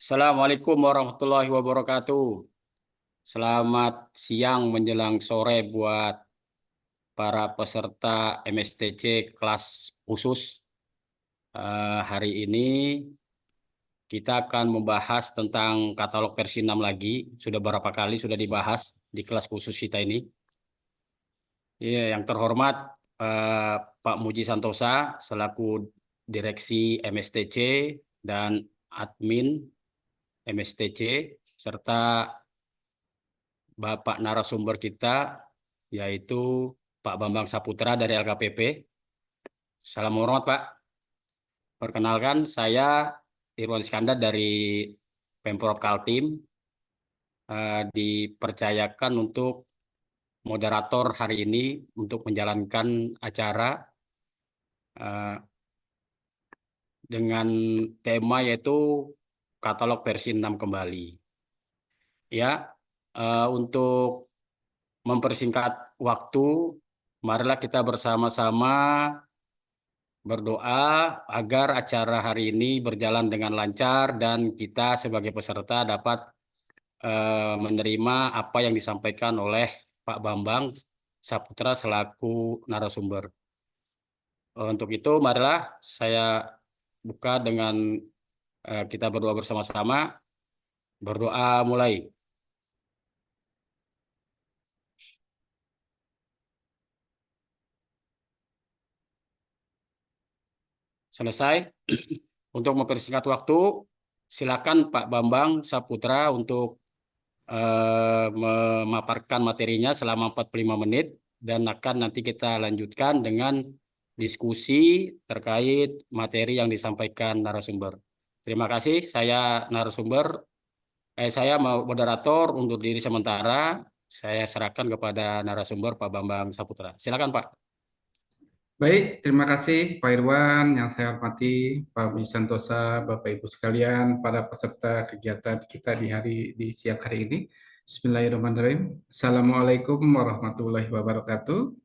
Assalamualaikum warahmatullahi wabarakatuh. Selamat siang menjelang sore buat para peserta MSTC kelas khusus. Hari ini kita akan membahas tentang katalog versi 6 lagi. Sudah beberapa kali sudah dibahas di kelas khusus kita ini. Iya, yang terhormat Pak Muji Santosa selaku Direksi MSTC dan Admin MSTC serta Bapak narasumber kita yaitu Pak Bambang Saputra dari LKPP. Salam hormat, Pak. Perkenalkan, saya Irwan Iskandar dari Pemprov Kaltim, dipercayakan untuk moderator hari ini untuk menjalankan acara eh, dengan tema yaitu katalog versi 6 kembali. Ya, untuk mempersingkat waktu, marilah kita bersama-sama berdoa agar acara hari ini berjalan dengan lancar dan kita sebagai peserta dapat menerima apa yang disampaikan oleh Pak Bambang Saputra selaku narasumber. Untuk itu, marilah saya buka dengan kita berdoa bersama-sama. Berdoa mulai. Selesai. Untuk mempersingkat waktu, silakan Pak Bambang Saputra untuk memaparkan materinya selama 45 menit dan akan nanti kita lanjutkan dengan diskusi terkait materi yang disampaikan narasumber. Terima kasih, saya mau moderator untuk diri sementara. Saya serahkan kepada narasumber Pak Bambang Saputra. Silakan Pak. Baik, terima kasih Pak Irwan yang saya hormati, Pak Budi Santosa, Bapak Ibu sekalian, para peserta kegiatan kita di siang hari ini. Bismillahirrahmanirrahim. Assalamualaikum warahmatullahi wabarakatuh.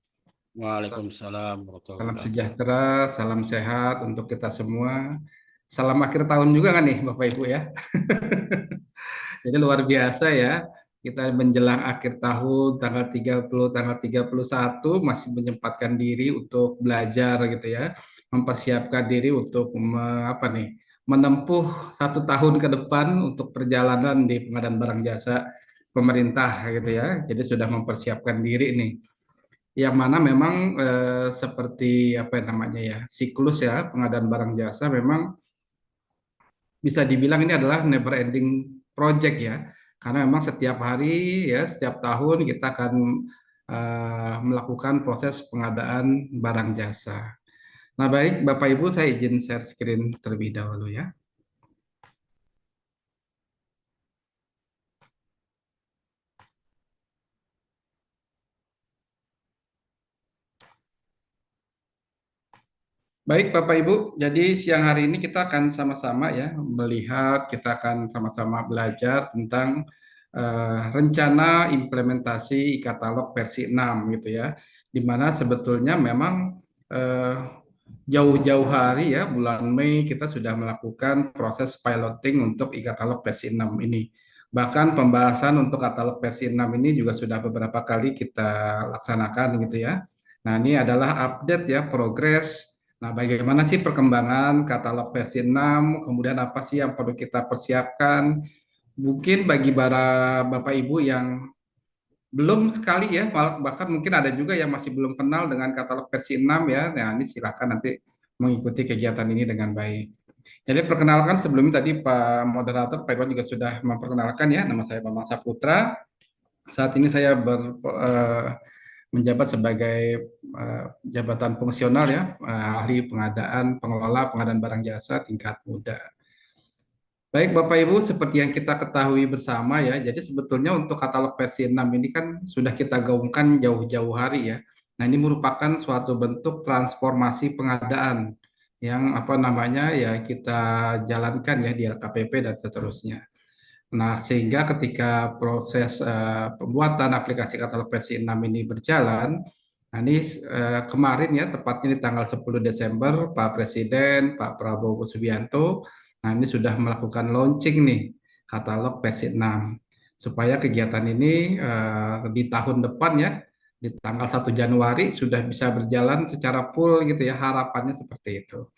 Waalaikumsalam warahmatullahi Salam wabarakatuh. sejahtera, salam sehat untuk kita semua. Salam akhir tahun juga kan nih Bapak Ibu ya. Jadi luar biasa ya. Kita menjelang akhir tahun tanggal 30, tanggal 31 masih menyempatkan diri untuk belajar gitu ya. Mempersiapkan diri untuk menempuh 1 tahun ke depan untuk perjalanan di pengadaan barang jasa pemerintah gitu ya. Jadi sudah mempersiapkan diri nih. Yang mana memang seperti apa namanya ya, siklus ya pengadaan barang jasa memang bisa dibilang ini adalah never ending project ya, karena memang setiap hari ya, setiap tahun kita akan melakukan proses pengadaan barang jasa. Nah, baik Bapak Ibu, saya izin share screen terlebih dahulu ya. Baik Bapak Ibu, jadi siang hari ini kita akan sama-sama ya melihat, kita akan sama-sama belajar tentang rencana implementasi e-katalog versi 6 gitu ya. Di mana sebetulnya memang eh, jauh-jauh hari ya, bulan Mei kita sudah melakukan proses piloting untuk e-katalog versi 6 ini. Bahkan pembahasan untuk katalog versi 6 ini juga sudah beberapa kali kita laksanakan gitu ya. Nah, ini adalah update ya, progres. Nah, bagaimana sih perkembangan katalog versi 6, kemudian apa sih yang perlu kita persiapkan? Mungkin bagi para Bapak Ibu yang belum sekali ya, bahkan mungkin ada juga yang masih belum kenal dengan katalog versi 6 ya. Nah, ini silakan nanti mengikuti kegiatan ini dengan baik. Jadi perkenalkan sebelumnya tadi Pak Moderator, Pak Iwan juga sudah memperkenalkan ya, nama saya Bambang Saputra. Saat ini saya menjabat sebagai jabatan fungsional ya, ahli pengelola pengadaan barang jasa tingkat muda. Baik Bapak Ibu, seperti yang kita ketahui bersama ya, jadi sebetulnya untuk katalog versi 6 ini kan sudah kita gaungkan jauh-jauh hari ya. Nah, ini merupakan suatu bentuk transformasi pengadaan yang apa namanya ya kita jalankan ya di LKPP dan seterusnya. Nah, sehingga ketika proses pembuatan aplikasi katalog versi 6 ini berjalan, Nah, ini kemarin ya, tepatnya di tanggal 10 Desember, Pak Presiden, Pak Prabowo Subianto, nah ini sudah melakukan launching nih katalog versi 6. Supaya kegiatan ini di tahun depan ya, di tanggal 1 Januari sudah bisa berjalan secara full gitu ya, harapannya seperti itu.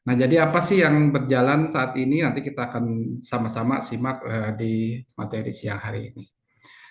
Nah, jadi apa sih yang berjalan saat ini? Nanti kita akan sama-sama simak di materi siang hari ini.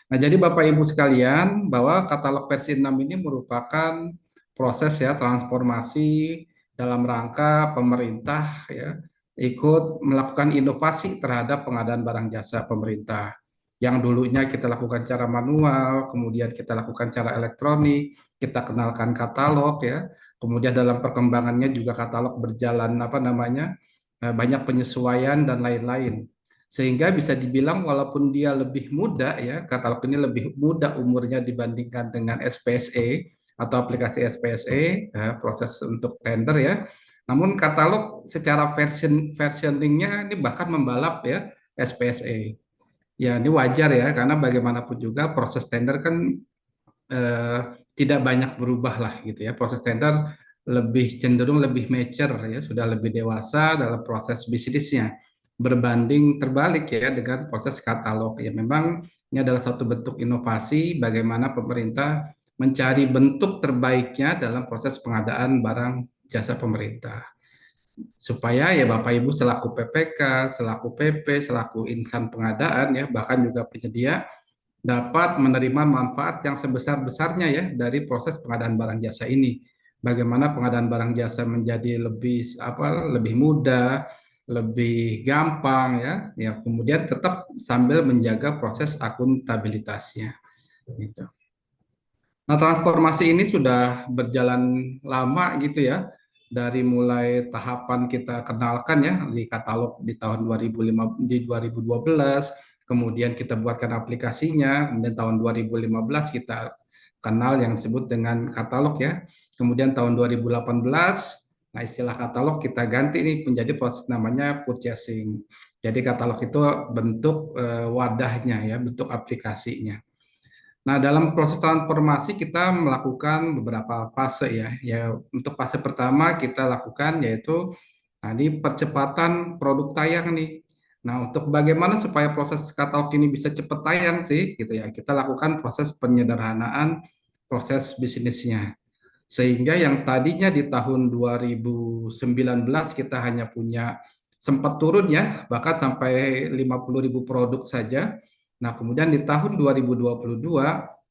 Nah, jadi Bapak Ibu sekalian, bahwa katalog versi 6 ini merupakan proses ya transformasi dalam rangka pemerintah ya ikut melakukan inovasi terhadap pengadaan barang jasa pemerintah. Yang dulunya kita lakukan cara manual, kemudian kita lakukan cara elektronik, kita kenalkan katalog ya. Kemudian dalam perkembangannya juga katalog berjalan apa namanya? Banyak penyesuaian dan lain-lain. Sehingga bisa dibilang walaupun dia lebih muda ya, katalog ini lebih muda umurnya dibandingkan dengan SPSE atau aplikasi SPSE, ya, proses untuk tender ya. Namun katalog secara versioningnya ini bahkan membalap ya SPSE. Ya ini wajar ya, karena bagaimanapun juga proses tender kan eh, tidak banyak berubah lah gitu ya. Proses tender lebih cenderung lebih mature ya, sudah lebih dewasa dalam proses bisnisnya. Berbanding terbalik ya dengan proses katalog. Ya memang ini adalah satu bentuk inovasi bagaimana pemerintah mencari bentuk terbaiknya dalam proses pengadaan barang jasa pemerintah. Supaya ya Bapak Ibu selaku PPK, selaku PP, selaku insan pengadaan ya, bahkan juga penyedia dapat menerima manfaat yang sebesar-besarnya ya dari proses pengadaan barang jasa ini. Bagaimana pengadaan barang jasa menjadi lebih mudah, lebih gampang ya, ya kemudian tetap sambil menjaga proses akuntabilitasnya. Gitu. Nah, transformasi ini sudah berjalan lama gitu ya. Dari mulai tahapan kita kenalkan ya di katalog di tahun 2005 di 2012, kemudian kita buatkan aplikasinya, kemudian tahun 2015 kita kenal yang disebut dengan katalog ya. Kemudian tahun 2018, nah istilah katalog kita ganti nih menjadi proses namanya purchasing. Jadi katalog itu bentuk wadahnya ya, bentuk aplikasinya. Nah, dalam proses transformasi kita melakukan beberapa fase ya. Ya, untuk fase pertama kita lakukan yaitu tadi percepatan produk tayang nih. Nah, untuk bagaimana supaya proses katalog ini bisa cepat tayang sih gitu ya. Kita lakukan proses penyederhanaan proses bisnisnya. Sehingga yang tadinya di tahun 2019 kita hanya punya sempat turun ya, bahkan sampai 50.000 produk saja. Nah, kemudian di tahun 2022,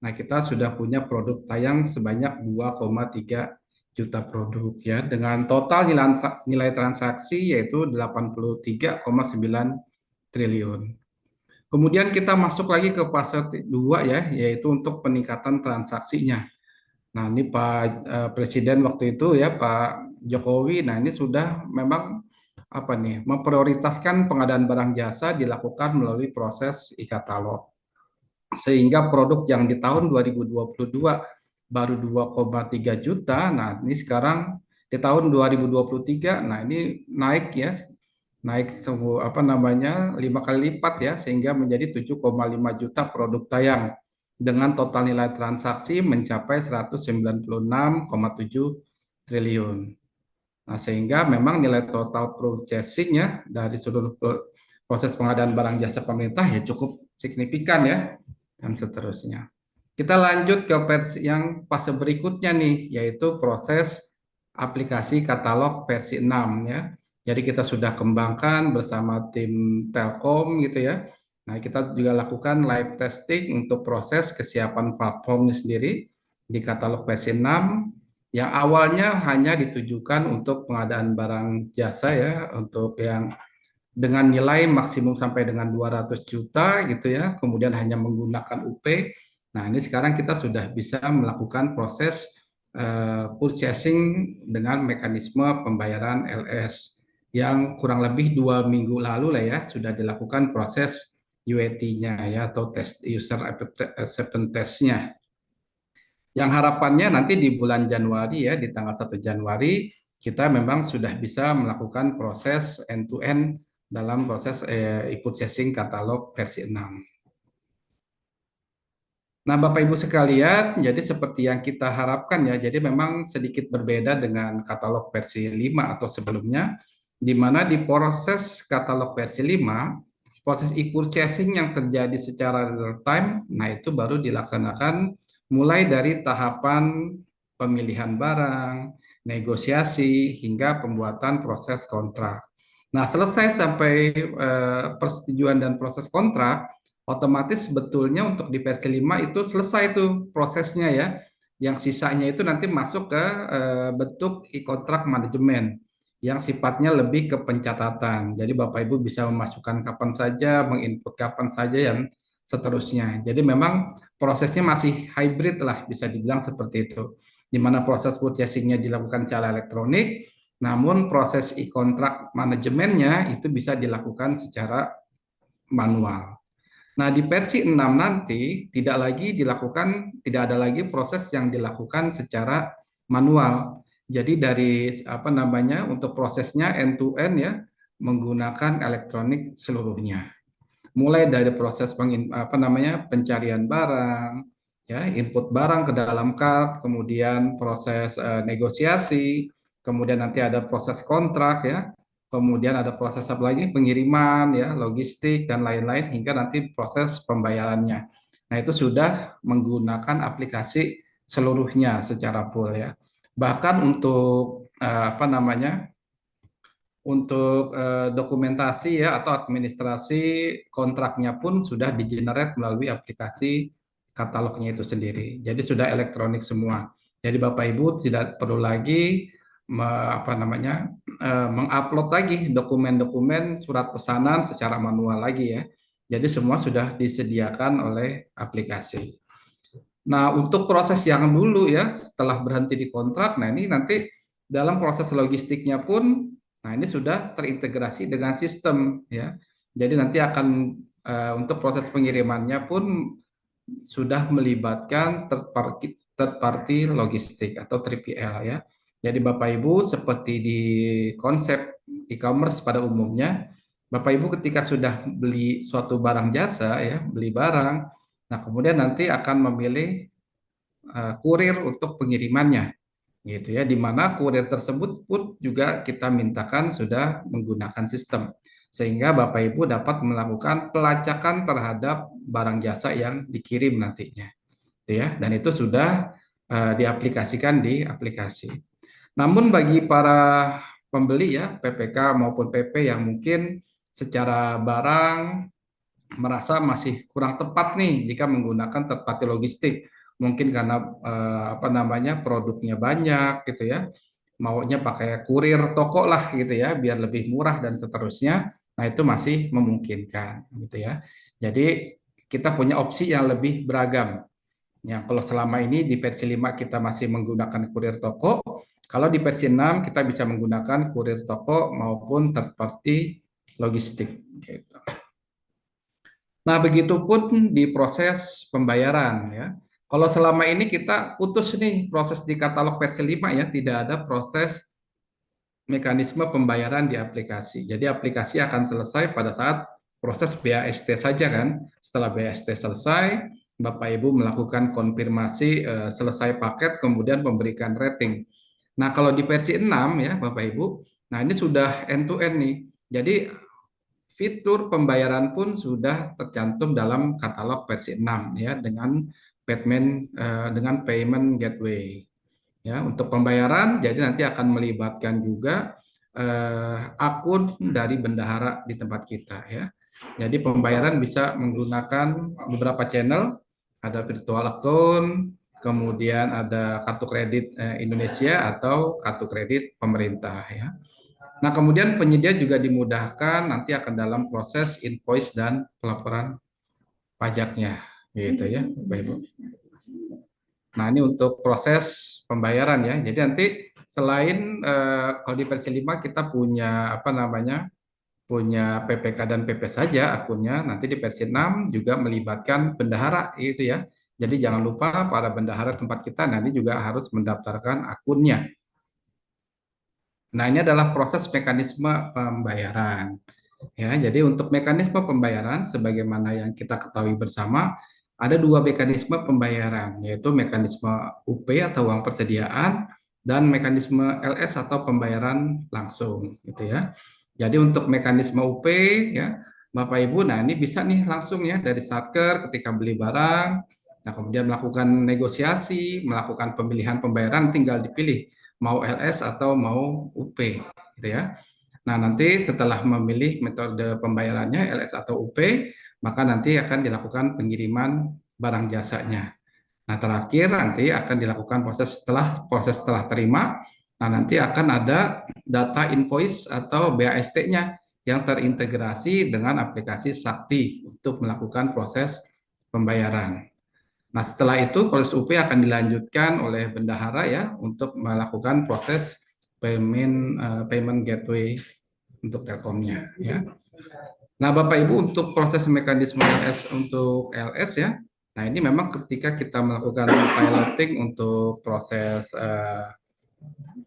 nah kita sudah punya produk tayang sebanyak 2,3 juta produk ya, dengan total nilai transaksi yaitu 83,9 triliun. Kemudian kita masuk lagi ke fase 2 ya, yaitu untuk peningkatan transaksinya. Nah, ini Pak Presiden waktu itu ya Pak Jokowi, nah ini sudah memang apa nih memprioritaskan pengadaan barang jasa dilakukan melalui proses e-katalog. Sehingga produk yang di tahun 2022 baru 2,3 juta, nah ini sekarang di tahun 2023, nah ini naik ya, naik apa namanya 5 kali lipat ya, sehingga menjadi 7,5 juta produk tayang dengan total nilai transaksi mencapai 196,7 triliun. Nah, sehingga memang nilai total purchasing-nya dari seluruh proses pengadaan barang jasa pemerintah ya cukup signifikan ya, dan seterusnya. Kita lanjut ke versi yang fase berikutnya nih, yaitu proses aplikasi katalog versi 6 ya. Jadi kita sudah kembangkan bersama tim Telkom gitu ya. Nah, kita juga lakukan live testing untuk proses kesiapan platformnya sendiri di katalog versi 6 yang awalnya hanya ditujukan untuk pengadaan barang jasa ya, untuk yang dengan nilai maksimum sampai dengan 200 juta gitu ya, kemudian hanya menggunakan UP. Nah, ini sekarang kita sudah bisa melakukan proses purchasing dengan mekanisme pembayaran LS yang kurang lebih 2 minggu lalu lah ya sudah dilakukan proses UAT-nya ya atau test user acceptance test-nya. Yang harapannya nanti di bulan Januari ya di tanggal 1 Januari kita memang sudah bisa melakukan proses end to end dalam proses e-purchasing katalog versi 6. Nah, Bapak Ibu sekalian, jadi seperti yang kita harapkan ya, jadi memang sedikit berbeda dengan katalog versi 5 atau sebelumnya, di mana di proses katalog versi 5, proses e-purchasing yang terjadi secara real time, nah itu baru dilaksanakan mulai dari tahapan pemilihan barang, negosiasi, hingga pembuatan proses kontrak. Nah, selesai sampai persetujuan dan proses kontrak, otomatis sebetulnya untuk di versi 5 itu selesai tuh prosesnya ya. Yang sisanya itu nanti masuk ke bentuk e-kontrak manajemen yang sifatnya lebih ke pencatatan. Jadi Bapak Ibu bisa memasukkan kapan saja, menginput kapan saja yang seterusnya. Jadi memang prosesnya masih hybrid lah bisa dibilang seperti itu. Di mana proses purchasing-nya dilakukan secara elektronik, namun proses e-kontrak manajemennya itu bisa dilakukan secara manual. Nah, di versi 6 nanti tidak ada lagi proses yang dilakukan secara manual. Jadi dari apa namanya untuk prosesnya end to end ya menggunakan elektronik seluruhnya. Mulai dari proses apa namanya pencarian barang, ya input barang ke dalam cart, kemudian proses negosiasi, kemudian nanti ada proses kontrak ya, kemudian ada proses apa lagi pengiriman ya, logistik dan lain-lain hingga nanti proses pembayarannya. Nah, itu sudah menggunakan aplikasi seluruhnya secara full ya. Bahkan untuk apa namanya untuk dokumentasi ya atau administrasi kontraknya pun sudah di-generate melalui aplikasi katalognya itu sendiri. Jadi sudah elektronik semua. Jadi Bapak Ibu tidak perlu lagi apa namanya mengupload lagi dokumen-dokumen surat pesanan secara manual lagi ya. Jadi semua sudah disediakan oleh aplikasi. Nah, untuk proses yang dulu ya, setelah berhenti di kontrak, nah ini nanti dalam proses logistiknya pun, nah ini sudah terintegrasi dengan sistem ya. Jadi nanti akan untuk proses pengirimannya pun sudah melibatkan third party logistik atau 3PL ya. Jadi Bapak Ibu seperti di konsep e-commerce pada umumnya, Bapak Ibu ketika sudah beli suatu barang jasa ya, beli barang, nah kemudian nanti akan memilih kurir untuk pengirimannya gitu ya, di mana kurir tersebut pun juga kita mintakan sudah menggunakan sistem sehingga Bapak Ibu dapat melakukan pelacakan terhadap barang jasa yang dikirim nantinya gitu ya, dan itu sudah diaplikasikan di aplikasi. Namun bagi para pembeli ya PPK maupun PP yang mungkin secara barang merasa masih kurang tepat nih jika menggunakan third party logistik. Mungkin karena apa namanya produknya banyak gitu ya. Maunya pakai kurir toko lah gitu ya biar lebih murah dan seterusnya. Nah, itu masih memungkinkan gitu ya. Jadi kita punya opsi yang lebih beragam. Yang kalau selama ini di versi 5 kita masih menggunakan kurir toko, kalau di versi 6 kita bisa menggunakan kurir toko maupun third party logistik gitu. Nah, begitupun di proses pembayaran ya. Kalau selama ini kita putus nih proses di katalog versi 5 ya, tidak ada proses mekanisme pembayaran di aplikasi. Jadi aplikasi akan selesai pada saat proses BAST saja kan. Setelah BAST selesai, Bapak Ibu melakukan konfirmasi selesai paket kemudian memberikan rating. Nah, kalau di versi 6 ya Bapak Ibu, nah ini sudah end to end nih. Jadi fitur pembayaran pun sudah tercantum dalam katalog versi 6 ya dengan payment gateway. Ya, untuk pembayaran jadi nanti akan melibatkan juga akun dari bendahara di tempat kita ya. Jadi pembayaran bisa menggunakan beberapa channel, ada virtual account, kemudian ada kartu kredit Indonesia atau kartu kredit pemerintah ya. Nah, kemudian penyedia juga dimudahkan nanti akan dalam proses invoice dan pelaporan pajaknya, gitu ya, Bapak Ibu. Nah, ini untuk proses pembayaran ya. Jadi nanti selain kalau di versi 5 kita punya apa namanya? Punya PPK dan PP saja akunnya, nanti di versi 6 juga melibatkan bendahara itu ya. Jadi jangan lupa para bendahara tempat kita nanti juga harus mendaftarkan akunnya. Nah, ini adalah proses mekanisme pembayaran. Ya, jadi untuk mekanisme pembayaran sebagaimana yang kita ketahui bersama ada dua mekanisme pembayaran, yaitu mekanisme UP atau uang persediaan dan mekanisme LS atau pembayaran langsung, gitu ya. Jadi untuk mekanisme UP ya, Bapak Ibu, nah ini bisa nih langsung ya dari Satker ketika beli barang, nah kemudian melakukan negosiasi, melakukan pemilihan pembayaran, tinggal dipilih mau LS atau mau UP, gitu ya. Nah, nanti setelah memilih metode pembayarannya LS atau UP, maka nanti akan dilakukan pengiriman barang jasanya. Nah, terakhir nanti akan dilakukan proses setelah terima. Nah, nanti akan ada data invoice atau BAST-nya yang terintegrasi dengan aplikasi Sakti untuk melakukan proses pembayaran. Nah, setelah itu proses UP akan dilanjutkan oleh bendahara ya untuk melakukan proses payment gateway untuk Telkomnya ya. Nah, Bapak Ibu, untuk proses mekanisme LS untuk LS ya. Nah, ini memang ketika kita melakukan piloting untuk proses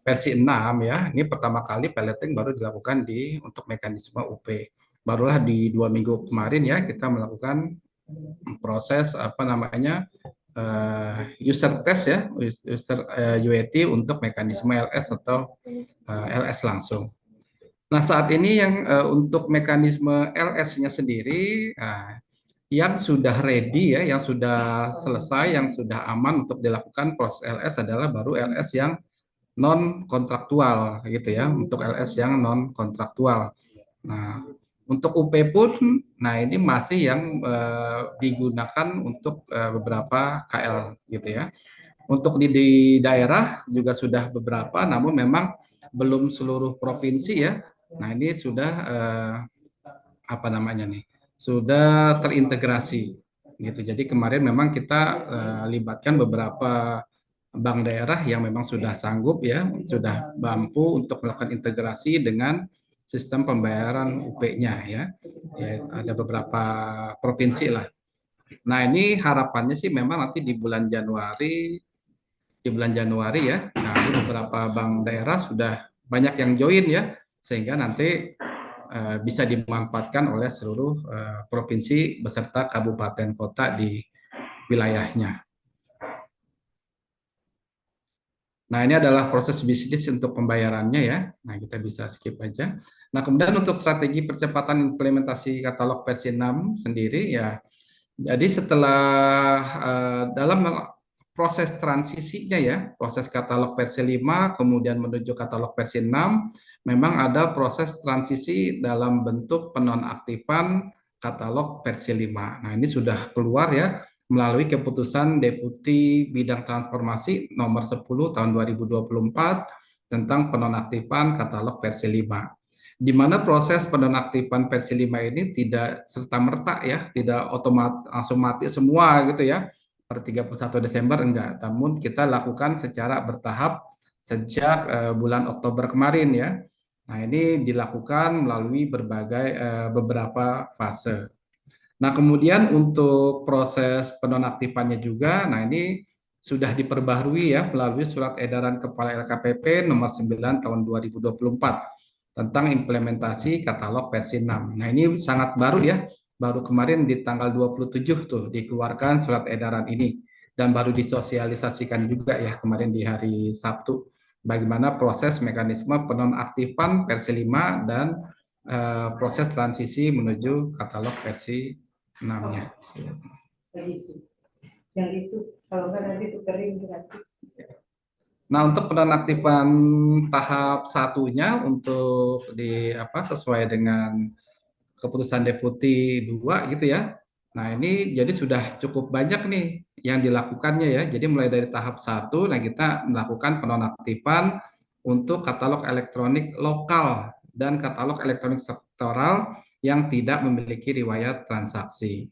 versi 6 ya. Ini pertama kali piloting baru dilakukan untuk mekanisme UP. Barulah di 2 minggu kemarin ya kita melakukan proses apa namanya user test ya, user UAT untuk mekanisme LS atau LS langsung. Nah, saat ini yang untuk mekanisme LS-nya sendiri, yang sudah ready ya, yang sudah selesai, yang sudah aman untuk dilakukan proses LS adalah baru LS yang non kontraktual gitu ya, untuk LS yang non kontraktual. Nah, untuk UP pun, nah ini masih yang digunakan untuk beberapa KL gitu ya. Untuk di daerah juga sudah beberapa, namun memang belum seluruh provinsi ya. Nah, ini sudah apa namanya nih? Sudah terintegrasi gitu. Jadi kemarin memang kita libatkan beberapa bank daerah yang memang sudah sanggup ya, sudah mampu untuk melakukan integrasi dengan sistem pembayaran UP-nya ya. Ya, ada beberapa provinsi lah. Nah, ini harapannya sih memang nanti di bulan Januari ya. Nah, ini beberapa bank daerah sudah banyak yang join ya, sehingga nanti bisa dimanfaatkan oleh seluruh provinsi beserta kabupaten kota di wilayahnya. Nah, ini adalah proses bisnis untuk pembayarannya ya. Nah, kita bisa skip aja. Nah, kemudian untuk strategi percepatan implementasi katalog versi 6 sendiri ya. Jadi setelah dalam proses transisinya ya, proses katalog versi 5 kemudian menuju katalog versi 6, memang ada proses transisi dalam bentuk penonaktifan katalog versi 5. Nah, ini sudah keluar ya melalui keputusan Deputi Bidang Transformasi nomor 10 tahun 2024 tentang penonaktifan katalog versi 5, di mana proses penonaktifan versi 5 ini tidak serta-merta ya, tidak otomatis langsung mati semua gitu ya per 31 Desember enggak, namun kita lakukan secara bertahap sejak bulan Oktober kemarin ya. Nah, ini dilakukan melalui beberapa fase. Nah, kemudian untuk proses penonaktifannya juga, nah ini sudah diperbaharui ya melalui Surat Edaran Kepala LKPP nomor 9 tahun 2024 tentang implementasi katalog versi 6. Nah, ini sangat baru ya, baru kemarin di tanggal 27 tuh dikeluarkan surat edaran ini dan baru disosialisasikan juga ya kemarin di hari Sabtu bagaimana proses mekanisme penonaktifan versi 5 dan proses transisi menuju katalog versi 6-nya. Yang itu kalau nggak nanti itu kering berarti. Nah, untuk penonaktifan tahap satunya untuk sesuai dengan keputusan Deputi 2 gitu ya. Nah, ini jadi sudah cukup banyak nih yang dilakukannya ya. Jadi mulai dari tahap 1, nah kita melakukan penonaktifan untuk katalog elektronik lokal dan katalog elektronik sektoral yang tidak memiliki riwayat transaksi.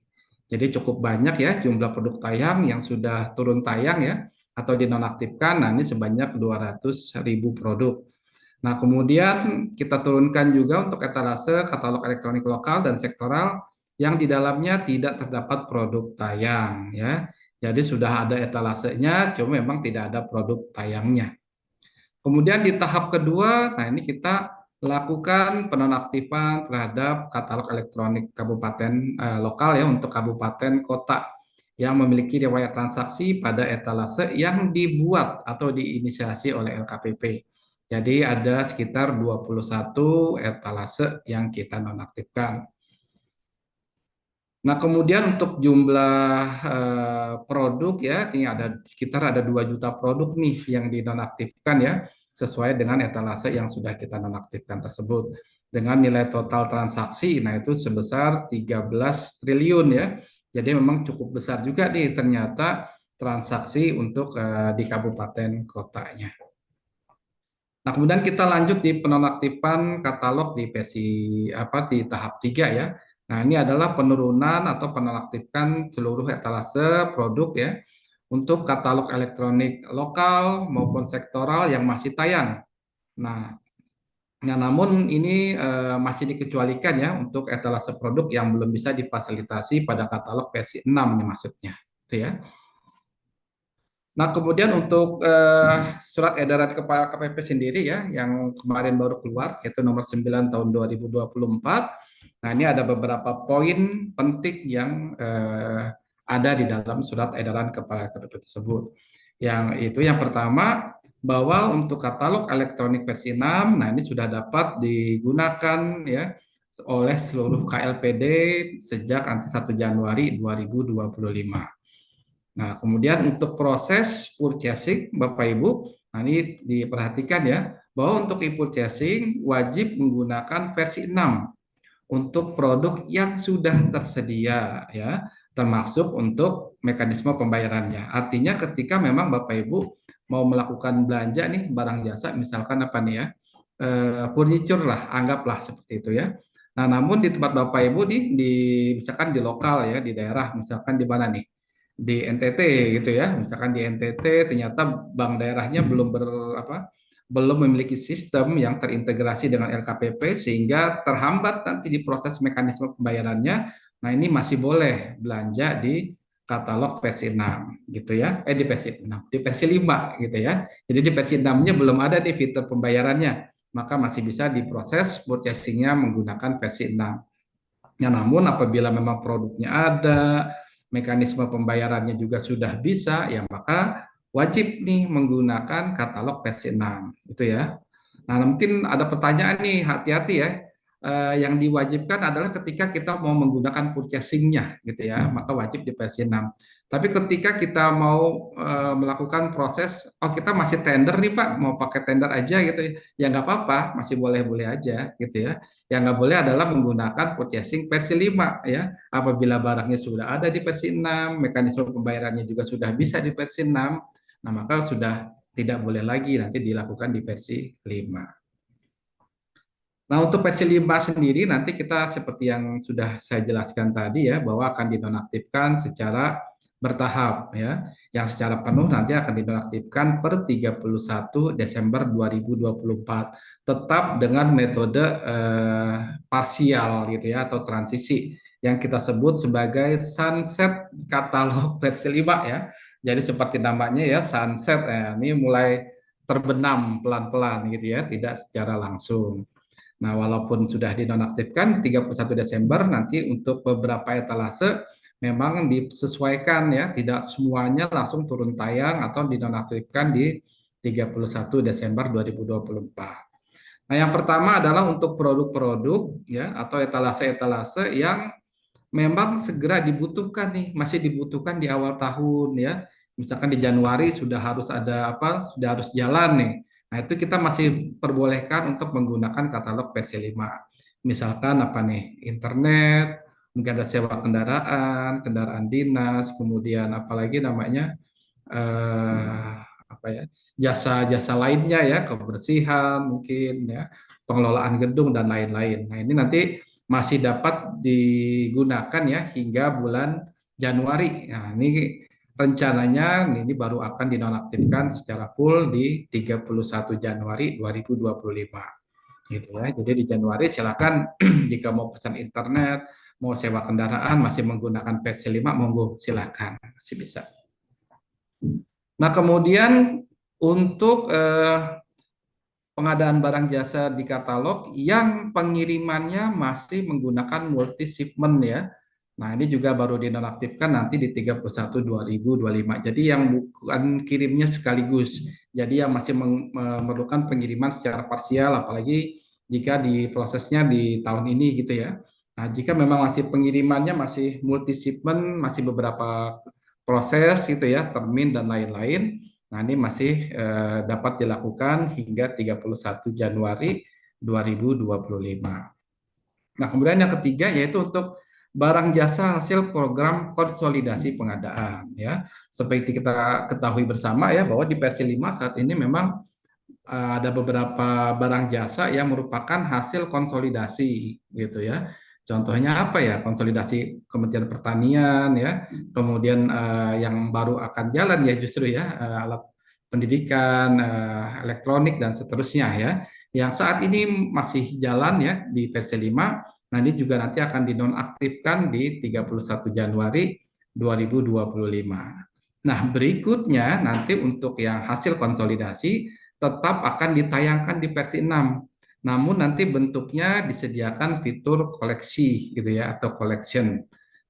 Jadi cukup banyak ya jumlah produk tayang yang sudah turun tayang ya atau dinonaktifkan. Nah, ini sebanyak 200.000 produk. Nah, kemudian kita turunkan juga untuk etalase katalog elektronik lokal dan sektoral yang di dalamnya tidak terdapat produk tayang ya. Jadi sudah ada etalasenya, cuma memang tidak ada produk tayangnya. Kemudian di tahap kedua, nah ini kita lakukan penonaktifan terhadap katalog elektronik kabupaten lokal ya untuk kabupaten kota yang memiliki riwayat transaksi pada etalase yang dibuat atau diinisiasi oleh LKPP. Jadi ada sekitar 21 etalase yang kita nonaktifkan. Nah, kemudian untuk jumlah produk ya, ini ada sekitar ada 2 juta produk nih yang dinonaktifkan ya, sesuai dengan etalase yang sudah kita nonaktifkan tersebut. Dengan nilai total transaksi, nah itu sebesar 13 triliun ya. Jadi memang cukup besar juga nih ternyata transaksi untuk di kabupaten kotanya. Nah, kemudian kita lanjut di penonaktifan katalog di versi di tahap 3 ya. Nah, ini adalah penurunan atau penonaktifkan seluruh etalase produk ya untuk katalog elektronik lokal maupun sektoral yang masih tayang. Nah, namun ini masih dikecualikan ya untuk etalase produk yang belum bisa difasilitasi pada katalog versi 6 nih maksudnya. Itu ya. Nah, kemudian untuk surat edaran kepala KPP sendiri ya, yang kemarin baru keluar, yaitu nomor 9 tahun 2024. Nah, ini ada beberapa poin penting yang ada di dalam surat edaran kepala KPP tersebut. Yang itu yang pertama, bahwa untuk katalog elektronik versi 6, nah ini sudah dapat digunakan ya oleh seluruh KLPD sejak nanti 1 Januari 2025. Nah, kemudian untuk proses purchasing, Bapak Ibu, nah ini diperhatikan ya, bahwa untuk e-purchasing wajib menggunakan versi 6 untuk produk yang sudah tersedia ya, termasuk untuk mekanisme pembayarannya. Artinya ketika memang Bapak Ibu mau melakukan belanja nih barang jasa, misalkan apa nih ya, furniture lah, anggaplah seperti itu ya. Nah, namun di tempat Bapak Ibu di misalkan di lokal ya, di daerah, misalkan di mana nih? Di NTT gitu ya, misalkan di NTT ternyata bank daerahnya belum memiliki sistem yang terintegrasi dengan LKPP sehingga terhambat nanti di proses mekanisme pembayarannya. Nah, ini masih boleh belanja di katalog versi 6 gitu ya. Di versi 6, di versi 5 gitu ya. Jadi di versi 6-nya belum ada di fitur pembayarannya, maka masih bisa diproses purchasing-nya menggunakan versi 6. Ya, namun apabila memang produknya ada, mekanisme pembayarannya juga sudah bisa, ya maka wajib nih menggunakan katalog versi 6, gitu ya. Nah, mungkin ada pertanyaan nih, hati-hati ya. Yang diwajibkan adalah ketika kita mau menggunakan purchasing-nya, gitu ya, maka wajib di versi 6. Tapi ketika kita mau melakukan proses, oh kita masih tender nih Pak, mau pakai tender aja gitu ya, ya nggak apa-apa, masih boleh-boleh aja gitu ya. Yang nggak boleh adalah menggunakan purchasing versi 5 ya. Apabila barangnya sudah ada di versi 6, mekanisme pembayarannya juga sudah bisa di versi 6, nah maka sudah tidak boleh lagi nanti dilakukan di versi 5. Nah, untuk versi 5 sendiri nanti kita seperti yang sudah saya jelaskan tadi ya, bahwa akan dinonaktifkan secara bertahap ya. Yang secara penuh nanti akan dinonaktifkan per 31 Desember 2024. Tetap dengan metode parsial gitu ya atau transisi yang kita sebut sebagai sunset katalog versi 5 ya. Jadi seperti namanya ya sunset ya, ini mulai terbenam pelan-pelan gitu ya, tidak secara langsung. Nah, walaupun sudah dinonaktifkan 31 Desember nanti untuk beberapa etalase memang disesuaikan ya, tidak semuanya langsung turun tayang atau dinonaktifkan di 31 Desember 2024. Nah, yang pertama adalah untuk produk-produk ya atau etalase-etalase yang memang segera dibutuhkan nih, masih dibutuhkan di awal tahun ya. Misalkan di Januari sudah harus ada sudah harus jalan nih. Nah, itu kita masih perbolehkan untuk menggunakan katalog versi 5. Misalkan apa nih? Internet, mungkin ada sewa kendaraan, kendaraan dinas, kemudian apalagi namanya eh, apa ya? Jasa-jasa lainnya ya, kebersihan mungkin ya, pengelolaan gedung dan lain-lain. Nah, ini nanti masih dapat digunakan ya hingga bulan Januari. Nah, ini rencananya ini baru akan dinonaktifkan secara full di 31 Januari 2025. Gitu ya. Jadi di Januari silakan jika mau pesan internet, mau sewa kendaraan masih menggunakan versi 5 monggo silakan, masih bisa. Nah, kemudian untuk pengadaan barang jasa di katalog yang pengirimannya masih menggunakan multi shipment ya. Nah, ini juga baru dinonaktifkan nanti di 31/2025. Jadi yang bukan kirimnya sekaligus. Jadi yang masih memerlukan pengiriman secara parsial, apalagi jika diprosesnya di tahun ini gitu ya. Nah, jika memang masih pengirimannya masih multi shipment, masih beberapa proses gitu ya, termin dan lain-lain. Nah, ini masih dapat dilakukan hingga 31 Januari 2025. Nah, kemudian yang ketiga yaitu untuk barang jasa hasil program konsolidasi pengadaan ya. Seperti kita ketahui bersama ya bahwa di versi 5 saat ini memang ada beberapa barang jasa yang merupakan hasil konsolidasi gitu ya. Contohnya apa ya? Konsolidasi Kementerian Pertanian ya. Kemudian yang baru akan jalan ya justru ya alat pendidikan, elektronik dan seterusnya ya. Yang saat ini masih jalan ya di versi 5. Nah, ini juga nanti akan dinonaktifkan di 31 Januari 2025. Nah, berikutnya nanti untuk yang hasil konsolidasi tetap akan ditayangkan di versi 6. Namun nanti bentuknya disediakan fitur koleksi gitu ya atau collection.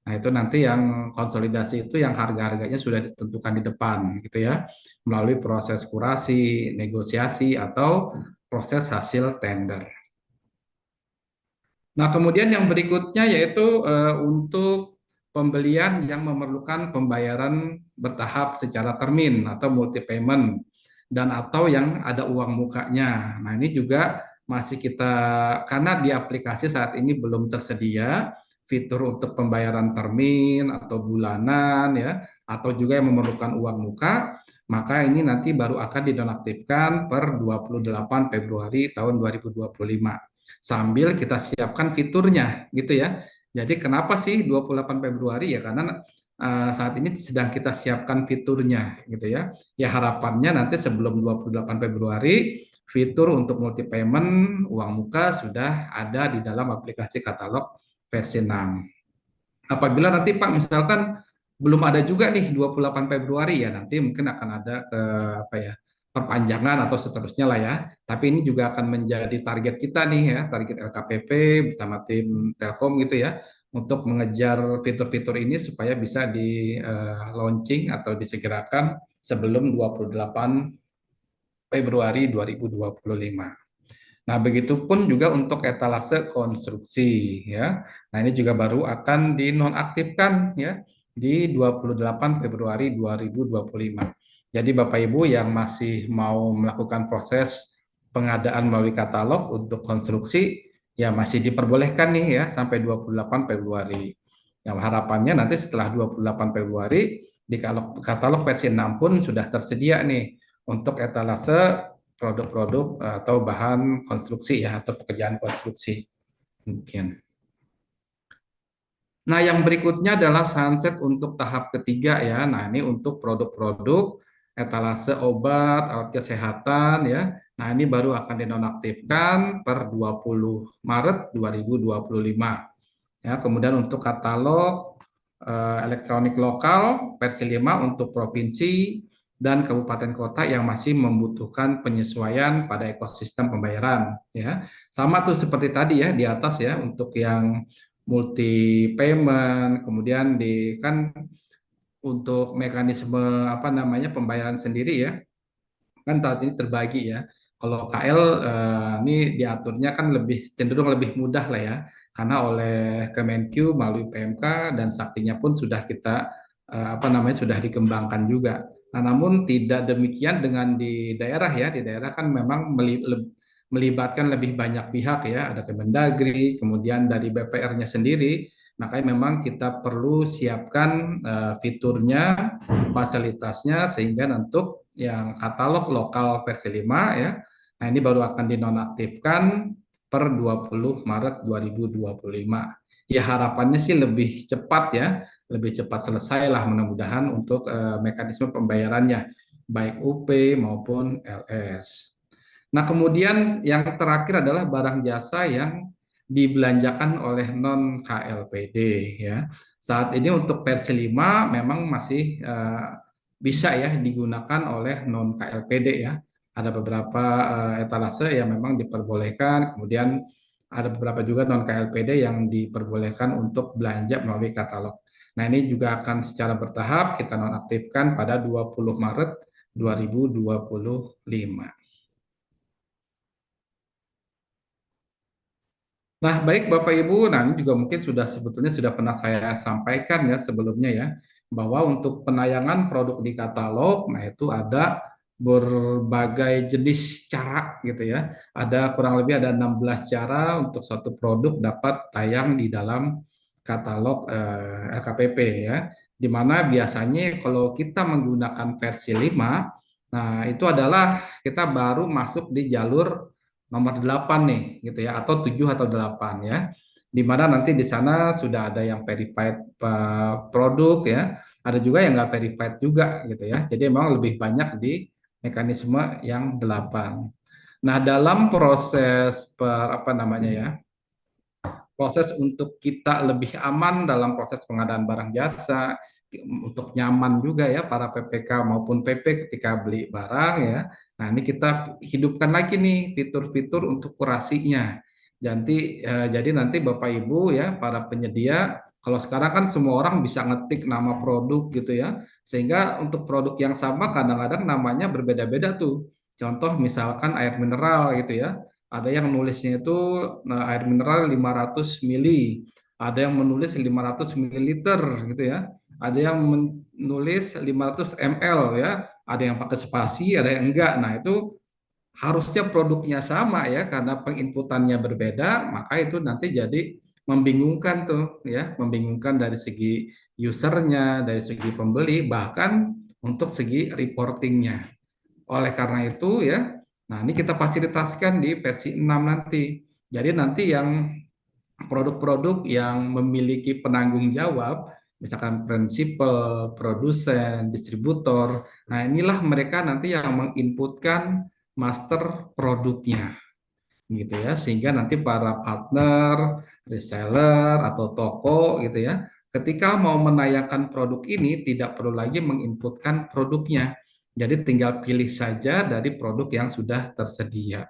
Nah, itu nanti yang konsolidasi itu yang harga-harganya sudah ditentukan di depan gitu ya melalui proses kurasi, negosiasi atau proses hasil tender. Nah, kemudian yang berikutnya yaitu untuk pembelian yang memerlukan pembayaran bertahap secara termin atau multi payment dan atau yang ada uang mukanya. Nah, ini juga masih kita karena di aplikasi saat ini belum tersedia fitur untuk pembayaran termin atau bulanan ya atau juga yang memerlukan uang muka, maka ini nanti baru akan dinonaktifkan per 28 Februari tahun 2025 sambil kita siapkan fiturnya gitu ya. Jadi kenapa sih 28 Februari ya karena saat ini sedang kita siapkan fiturnya gitu ya. Ya harapannya nanti sebelum 28 Februari fitur untuk multi payment uang muka sudah ada di dalam aplikasi katalog versi 6. Apabila nanti Pak misalkan belum ada juga nih 28 Februari ya nanti mungkin akan ada ke apa ya perpanjangan atau seterusnya lah ya. Tapi ini juga akan menjadi target kita nih ya, target LKPP bersama tim Telkom gitu ya untuk mengejar fitur-fitur ini supaya bisa di launching atau disegerakan sebelum 28 Februari 2025. Nah, begitupun juga untuk etalase konstruksi ya. Nah, ini juga baru akan dinonaktifkan ya di 28 Februari 2025. Jadi Bapak Ibu yang masih mau melakukan proses pengadaan melalui katalog untuk konstruksi ya masih diperbolehkan nih ya sampai 28 Februari. Yang harapannya nanti setelah 28 Februari di katalog versi 6 pun sudah tersedia nih untuk etalase produk-produk atau bahan konstruksi ya atau pekerjaan konstruksi mungkin. Nah, yang berikutnya adalah sunset untuk tahap ketiga ya. Nah, ini untuk produk-produk etalase obat, alat kesehatan ya. Nah, ini baru akan dinonaktifkan per 20 Maret 2025. Ya, kemudian untuk katalog elektronik lokal versi 5 untuk provinsi dan kabupaten kota yang masih membutuhkan penyesuaian pada ekosistem pembayaran ya. Sama tuh seperti tadi ya di atas ya untuk yang multi payment, kemudian di kan untuk mekanisme apa namanya pembayaran sendiri ya kan saat ini terbagi ya. Kalau KL ini diaturnya kan lebih cenderung lebih mudah lah ya, karena oleh Kemenkyu melalui PMK dan saktinya pun sudah kita apa namanya sudah dikembangkan juga. Nah, namun tidak demikian dengan di daerah ya, di daerah kan memang melibatkan lebih banyak pihak ya, ada Kemendagri, kemudian dari BPR-nya sendiri. Makanya memang kita perlu siapkan fiturnya, fasilitasnya sehingga untuk yang katalog lokal versi 5 ya. Nah, ini baru akan dinonaktifkan per 20 Maret 2025. Ya harapannya sih lebih cepat ya, lebih cepat selesai lah mudah-mudahan untuk mekanisme pembayarannya baik UP maupun LS. Nah, kemudian yang terakhir adalah barang jasa yang dibelanjakan oleh non KLPD ya. Saat ini untuk versi 5 memang masih bisa ya digunakan oleh non KLPD ya. Ada beberapa etalase yang memang diperbolehkan, kemudian Ada beberapa juga non KLPD yang diperbolehkan untuk belanja melalui katalog. Nah, ini juga akan secara bertahap kita nonaktifkan pada 20 Maret 2025. Nah, baik Bapak Ibu, nah ini juga mungkin sebetulnya sudah pernah saya sampaikan ya sebelumnya ya, bahwa untuk penayangan produk di katalog, nah itu ada berbagai jenis cara gitu ya. Ada kurang lebih ada 16 cara untuk satu produk dapat tayang di dalam katalog LKPP ya. Di mana biasanya kalau kita menggunakan versi 5, nah itu adalah kita baru masuk di jalur nomor 8 nih gitu ya, atau 7 atau 8 ya, di mana nanti di sana sudah ada yang verified produk ya, ada juga yang nggak verified juga gitu ya, jadi memang lebih banyak di mekanisme yang 8. Nah, dalam proses apa namanya ya, proses untuk kita lebih aman dalam proses pengadaan barang jasa, untuk nyaman juga ya para PPK maupun PP ketika beli barang ya. Nah, ini kita hidupkan lagi nih fitur-fitur untuk kurasinya. Jadi nanti Bapak Ibu ya para penyedia, kalau sekarang kan semua orang bisa ngetik nama produk gitu ya, sehingga untuk produk yang sama kadang-kadang namanya berbeda-beda tuh. Contoh misalkan air mineral gitu ya, ada yang nulisnya itu air mineral 500 mili, ada yang menulis 500 mililiter gitu ya. Ada yang menulis 500 ml ya, ada yang pakai spasi, ada yang enggak. Nah, itu harusnya produknya sama ya, karena penginputannya berbeda, maka itu nanti jadi membingungkan tuh ya, membingungkan dari segi usernya, dari segi pembeli, bahkan untuk segi reportingnya. Oleh karena itu ya, nah ini kita fasilitaskan di versi 6 nanti. Jadi nanti yang produk-produk yang memiliki penanggung jawab, misalkan prinsipal, produsen, distributor, nah inilah mereka nanti yang menginputkan master produknya gitu ya, sehingga nanti para partner, reseller atau toko gitu ya, ketika mau menayangkan produk ini tidak perlu lagi menginputkan produknya, jadi tinggal pilih saja dari produk yang sudah tersedia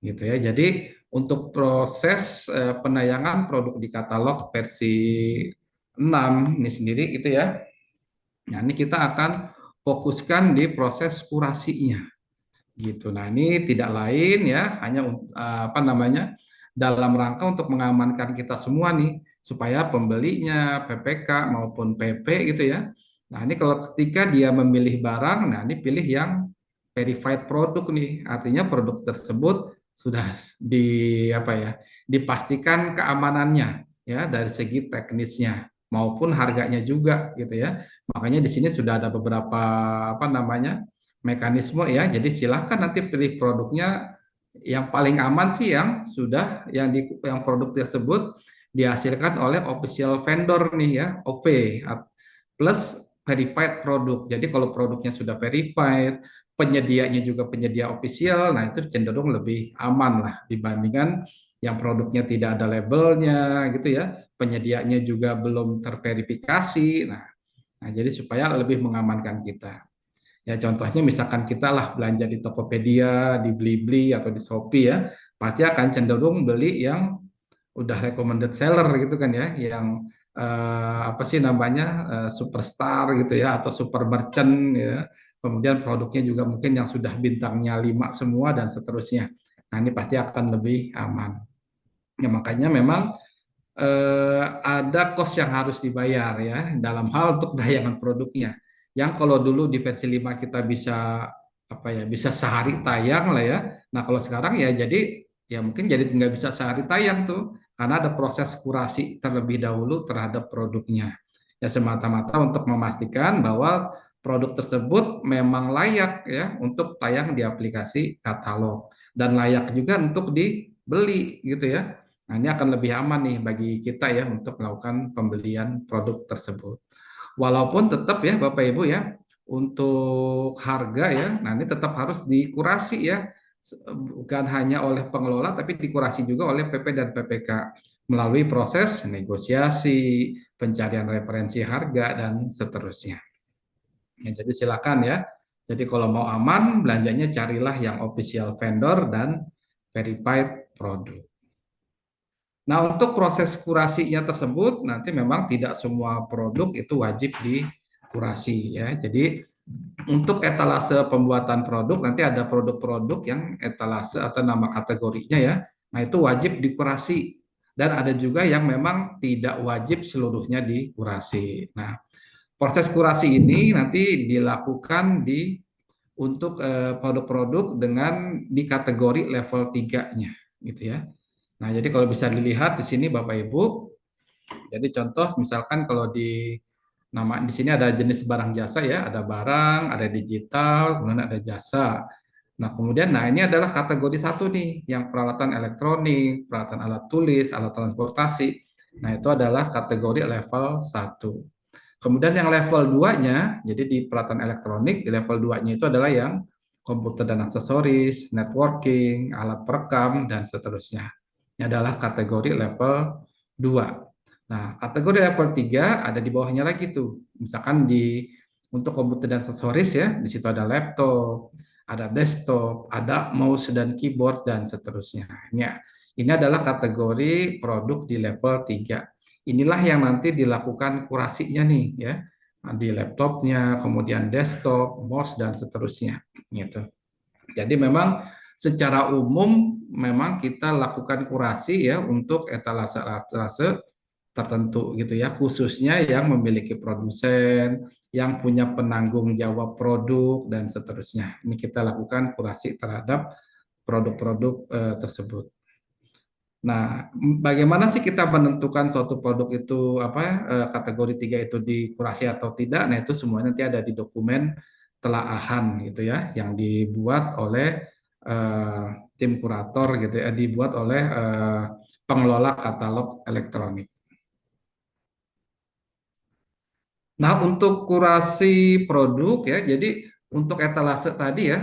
gitu ya. Jadi untuk proses penayangan produk di katalog versi 6 ini sendiri gitu ya, nah ini kita akan fokuskan di proses kurasinya gitu. Nah, ini tidak lain ya, hanya apa namanya, dalam rangka untuk mengamankan kita semua nih, supaya pembelinya, PPK maupun PP gitu ya. Nah, ini kalau ketika dia memilih barang, nah ini pilih yang verified produk nih, artinya produk tersebut sudah di apa ya, dipastikan keamanannya ya dari segi teknisnya maupun harganya juga gitu ya. Makanya di sini sudah ada beberapa apa namanya mekanisme ya. Jadi silahkan nanti pilih produknya yang paling aman sih yang sudah yang produk tersebut dihasilkan oleh official vendor nih ya, OV plus verified produk. Jadi kalau produknya sudah verified, penyedianya juga penyedia official, nah itu cenderung lebih aman lah dibandingkan yang produknya tidak ada labelnya gitu ya, penyedianya juga belum terverifikasi. Nah, jadi supaya lebih mengamankan kita. Ya contohnya misalkan kita lah belanja di Tokopedia, di Blibli atau di Shopee ya, pasti akan cenderung beli yang udah recommended seller gitu kan ya, yang apa sih namanya superstar gitu ya atau super merchant ya. Kemudian produknya juga mungkin yang sudah bintangnya 5 semua dan seterusnya. Nah, ini pasti akan lebih aman. Ya makanya memang ada cost yang harus dibayar ya dalam hal untuk dayangan produknya. Yang kalau dulu di versi 5 kita bisa apa ya bisa sehari tayang lah ya. Nah kalau sekarang ya jadi ya mungkin jadi nggak bisa sehari tayang tuh karena ada proses kurasi terlebih dahulu terhadap produknya. Ya semata-mata untuk memastikan bahwa produk tersebut memang layak ya untuk tayang di aplikasi katalog dan layak juga untuk dibeli gitu ya. Nah, ini akan lebih aman nih bagi kita ya untuk melakukan pembelian produk tersebut. Walaupun tetap ya Bapak Ibu ya, untuk harga ya, nah ini tetap harus dikurasi ya, bukan hanya oleh pengelola tapi dikurasi juga oleh PP dan PPK melalui proses negosiasi, pencarian referensi harga dan seterusnya. Ya, jadi silakan ya. Jadi kalau mau aman, belanjanya carilah yang official vendor dan verified produk. Nah, untuk proses kurasinya tersebut nanti memang tidak semua produk itu wajib dikurasi ya. Jadi untuk etalase pembuatan produk nanti ada produk-produk yang etalase atau nama kategorinya ya. Nah, itu wajib dikurasi dan ada juga yang memang tidak wajib seluruhnya dikurasi. Nah, proses kurasi ini nanti dilakukan untuk produk-produk dengan di kategori level 3-nya gitu ya. Nah, jadi kalau bisa dilihat di sini Bapak Ibu, jadi contoh misalkan kalau di sini ada jenis barang jasa ya, ada barang, ada digital, kemudian ada jasa. Nah, kemudian ini adalah kategori satu nih, yang peralatan elektronik, peralatan alat tulis, alat transportasi. Nah, itu adalah kategori level satu. Kemudian yang level 2-nya, jadi di peralatan elektronik, di level 2-nya itu adalah yang komputer dan aksesoris, networking, alat perekam, dan seterusnya. Ini adalah kategori level 2. Nah, kategori level 3 ada di bawahnya lagi tuh. Misalkan untuk komputer dan aksesoris ya, di situ ada laptop, ada desktop, ada mouse dan keyboard, dan seterusnya. Ini adalah kategori produk di level 3. Inilah yang nanti dilakukan kurasinya nih ya, di laptopnya, kemudian desktop, mouse dan seterusnya gitu. Jadi memang secara umum memang kita lakukan kurasi ya untuk etalase-etalase tertentu gitu ya, khususnya yang memiliki produsen, yang punya penanggung jawab produk dan seterusnya. Ini kita lakukan kurasi terhadap produk-produk tersebut. Nah, bagaimana sih kita menentukan suatu produk itu apa ya, kategori 3 itu dikurasi atau tidak? Nah, itu semuanya nanti ada di dokumen telaahan gitu ya, yang dibuat oleh eh, tim kurator gitu ya, dibuat oleh pengelola katalog elektronik. Nah, untuk kurasi produk ya, jadi untuk etalase tadi ya,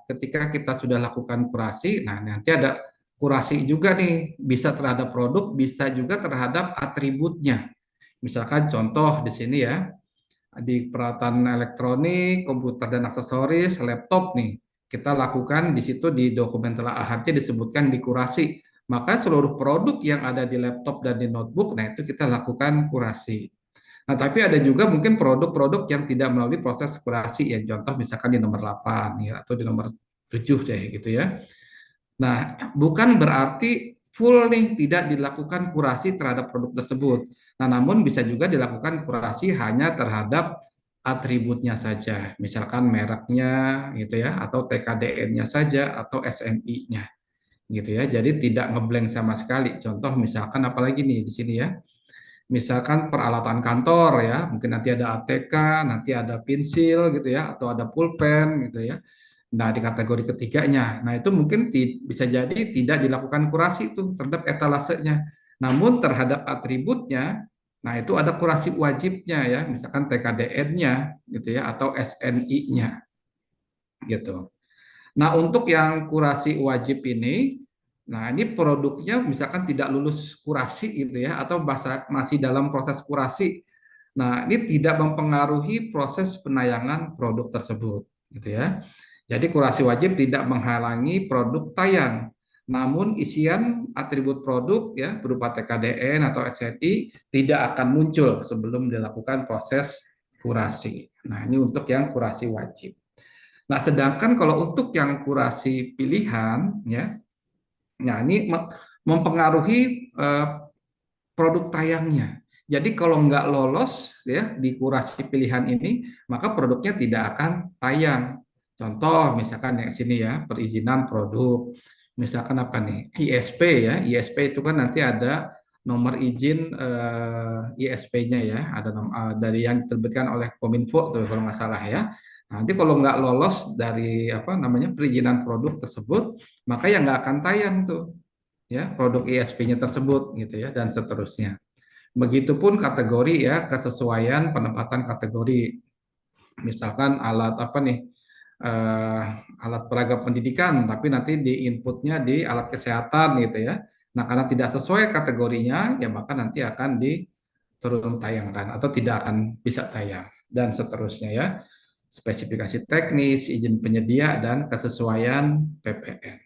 ketika kita sudah lakukan kurasi, nah nanti ada kurasi juga nih, bisa terhadap produk, bisa juga terhadap atributnya. Misalkan contoh di sini ya, di peralatan elektronik, komputer dan aksesoris, laptop nih, kita lakukan di situ di dokumen telaahannya disebutkan dikurasi. Maka seluruh produk yang ada di laptop dan di notebook, nah itu kita lakukan kurasi. Nah, tapi ada juga mungkin produk-produk yang tidak melalui proses kurasi ya. Contoh misalkan di nomor 8 ya atau di nomor 7 deh gitu ya. Nah, bukan berarti full nih tidak dilakukan kurasi terhadap produk tersebut. Nah, namun bisa juga dilakukan kurasi hanya terhadap atributnya saja. Misalkan mereknya gitu ya atau TKDN-nya saja atau SNI-nya gitu ya. Jadi tidak ngeblank sama sekali. Contoh misalkan apalagi nih di sini ya. Misalkan peralatan kantor ya, mungkin nanti ada ATK, nanti ada pensil gitu ya, atau ada pulpen gitu ya. Nah, di kategori ketiganya, nah itu mungkin bisa jadi tidak dilakukan kurasi itu terhadap etalasenya. Namun terhadap atributnya, nah itu ada kurasi wajibnya ya, misalkan TKDN-nya gitu ya, atau SNI-nya gitu. Nah, untuk yang kurasi wajib ini, nah ini produknya misalkan tidak lulus kurasi gitu ya, atau masih dalam proses kurasi. Nah, ini tidak mempengaruhi proses penayangan produk tersebut, gitu ya. Jadi kurasi wajib tidak menghalangi produk tayang. Namun isian atribut produk ya berupa TKDN atau SNI tidak akan muncul sebelum dilakukan proses kurasi. Nah, ini untuk yang kurasi wajib. Nah, sedangkan kalau untuk yang kurasi pilihan, ya, nah ini mempengaruhi produk tayangnya. Jadi kalau nggak lolos ya di kurasi pilihan ini, maka produknya tidak akan tayang. Contoh misalkan yang sini ya, perizinan produk. Misalkan apa nih? ISP ya. ISP itu kan nanti ada nomor izin ISP-nya ya, ada dari yang diterbitkan oleh Kominfo tuh kalau nggak salah ya. Nanti kalau nggak lolos dari apa namanya perizinan produk tersebut, maka ya nggak akan tayang tuh ya produk ISP-nya tersebut gitu ya dan seterusnya. Begitupun kategori ya kesesuaian penempatan kategori. Misalkan alat apa nih eh, alat peragam pendidikan tapi nanti di inputnya di alat kesehatan gitu ya. Nah karena tidak sesuai kategorinya ya maka nanti akan diturun tayangkan atau tidak akan bisa tayang dan seterusnya ya. Spesifikasi teknis, izin penyedia dan kesesuaian PPN.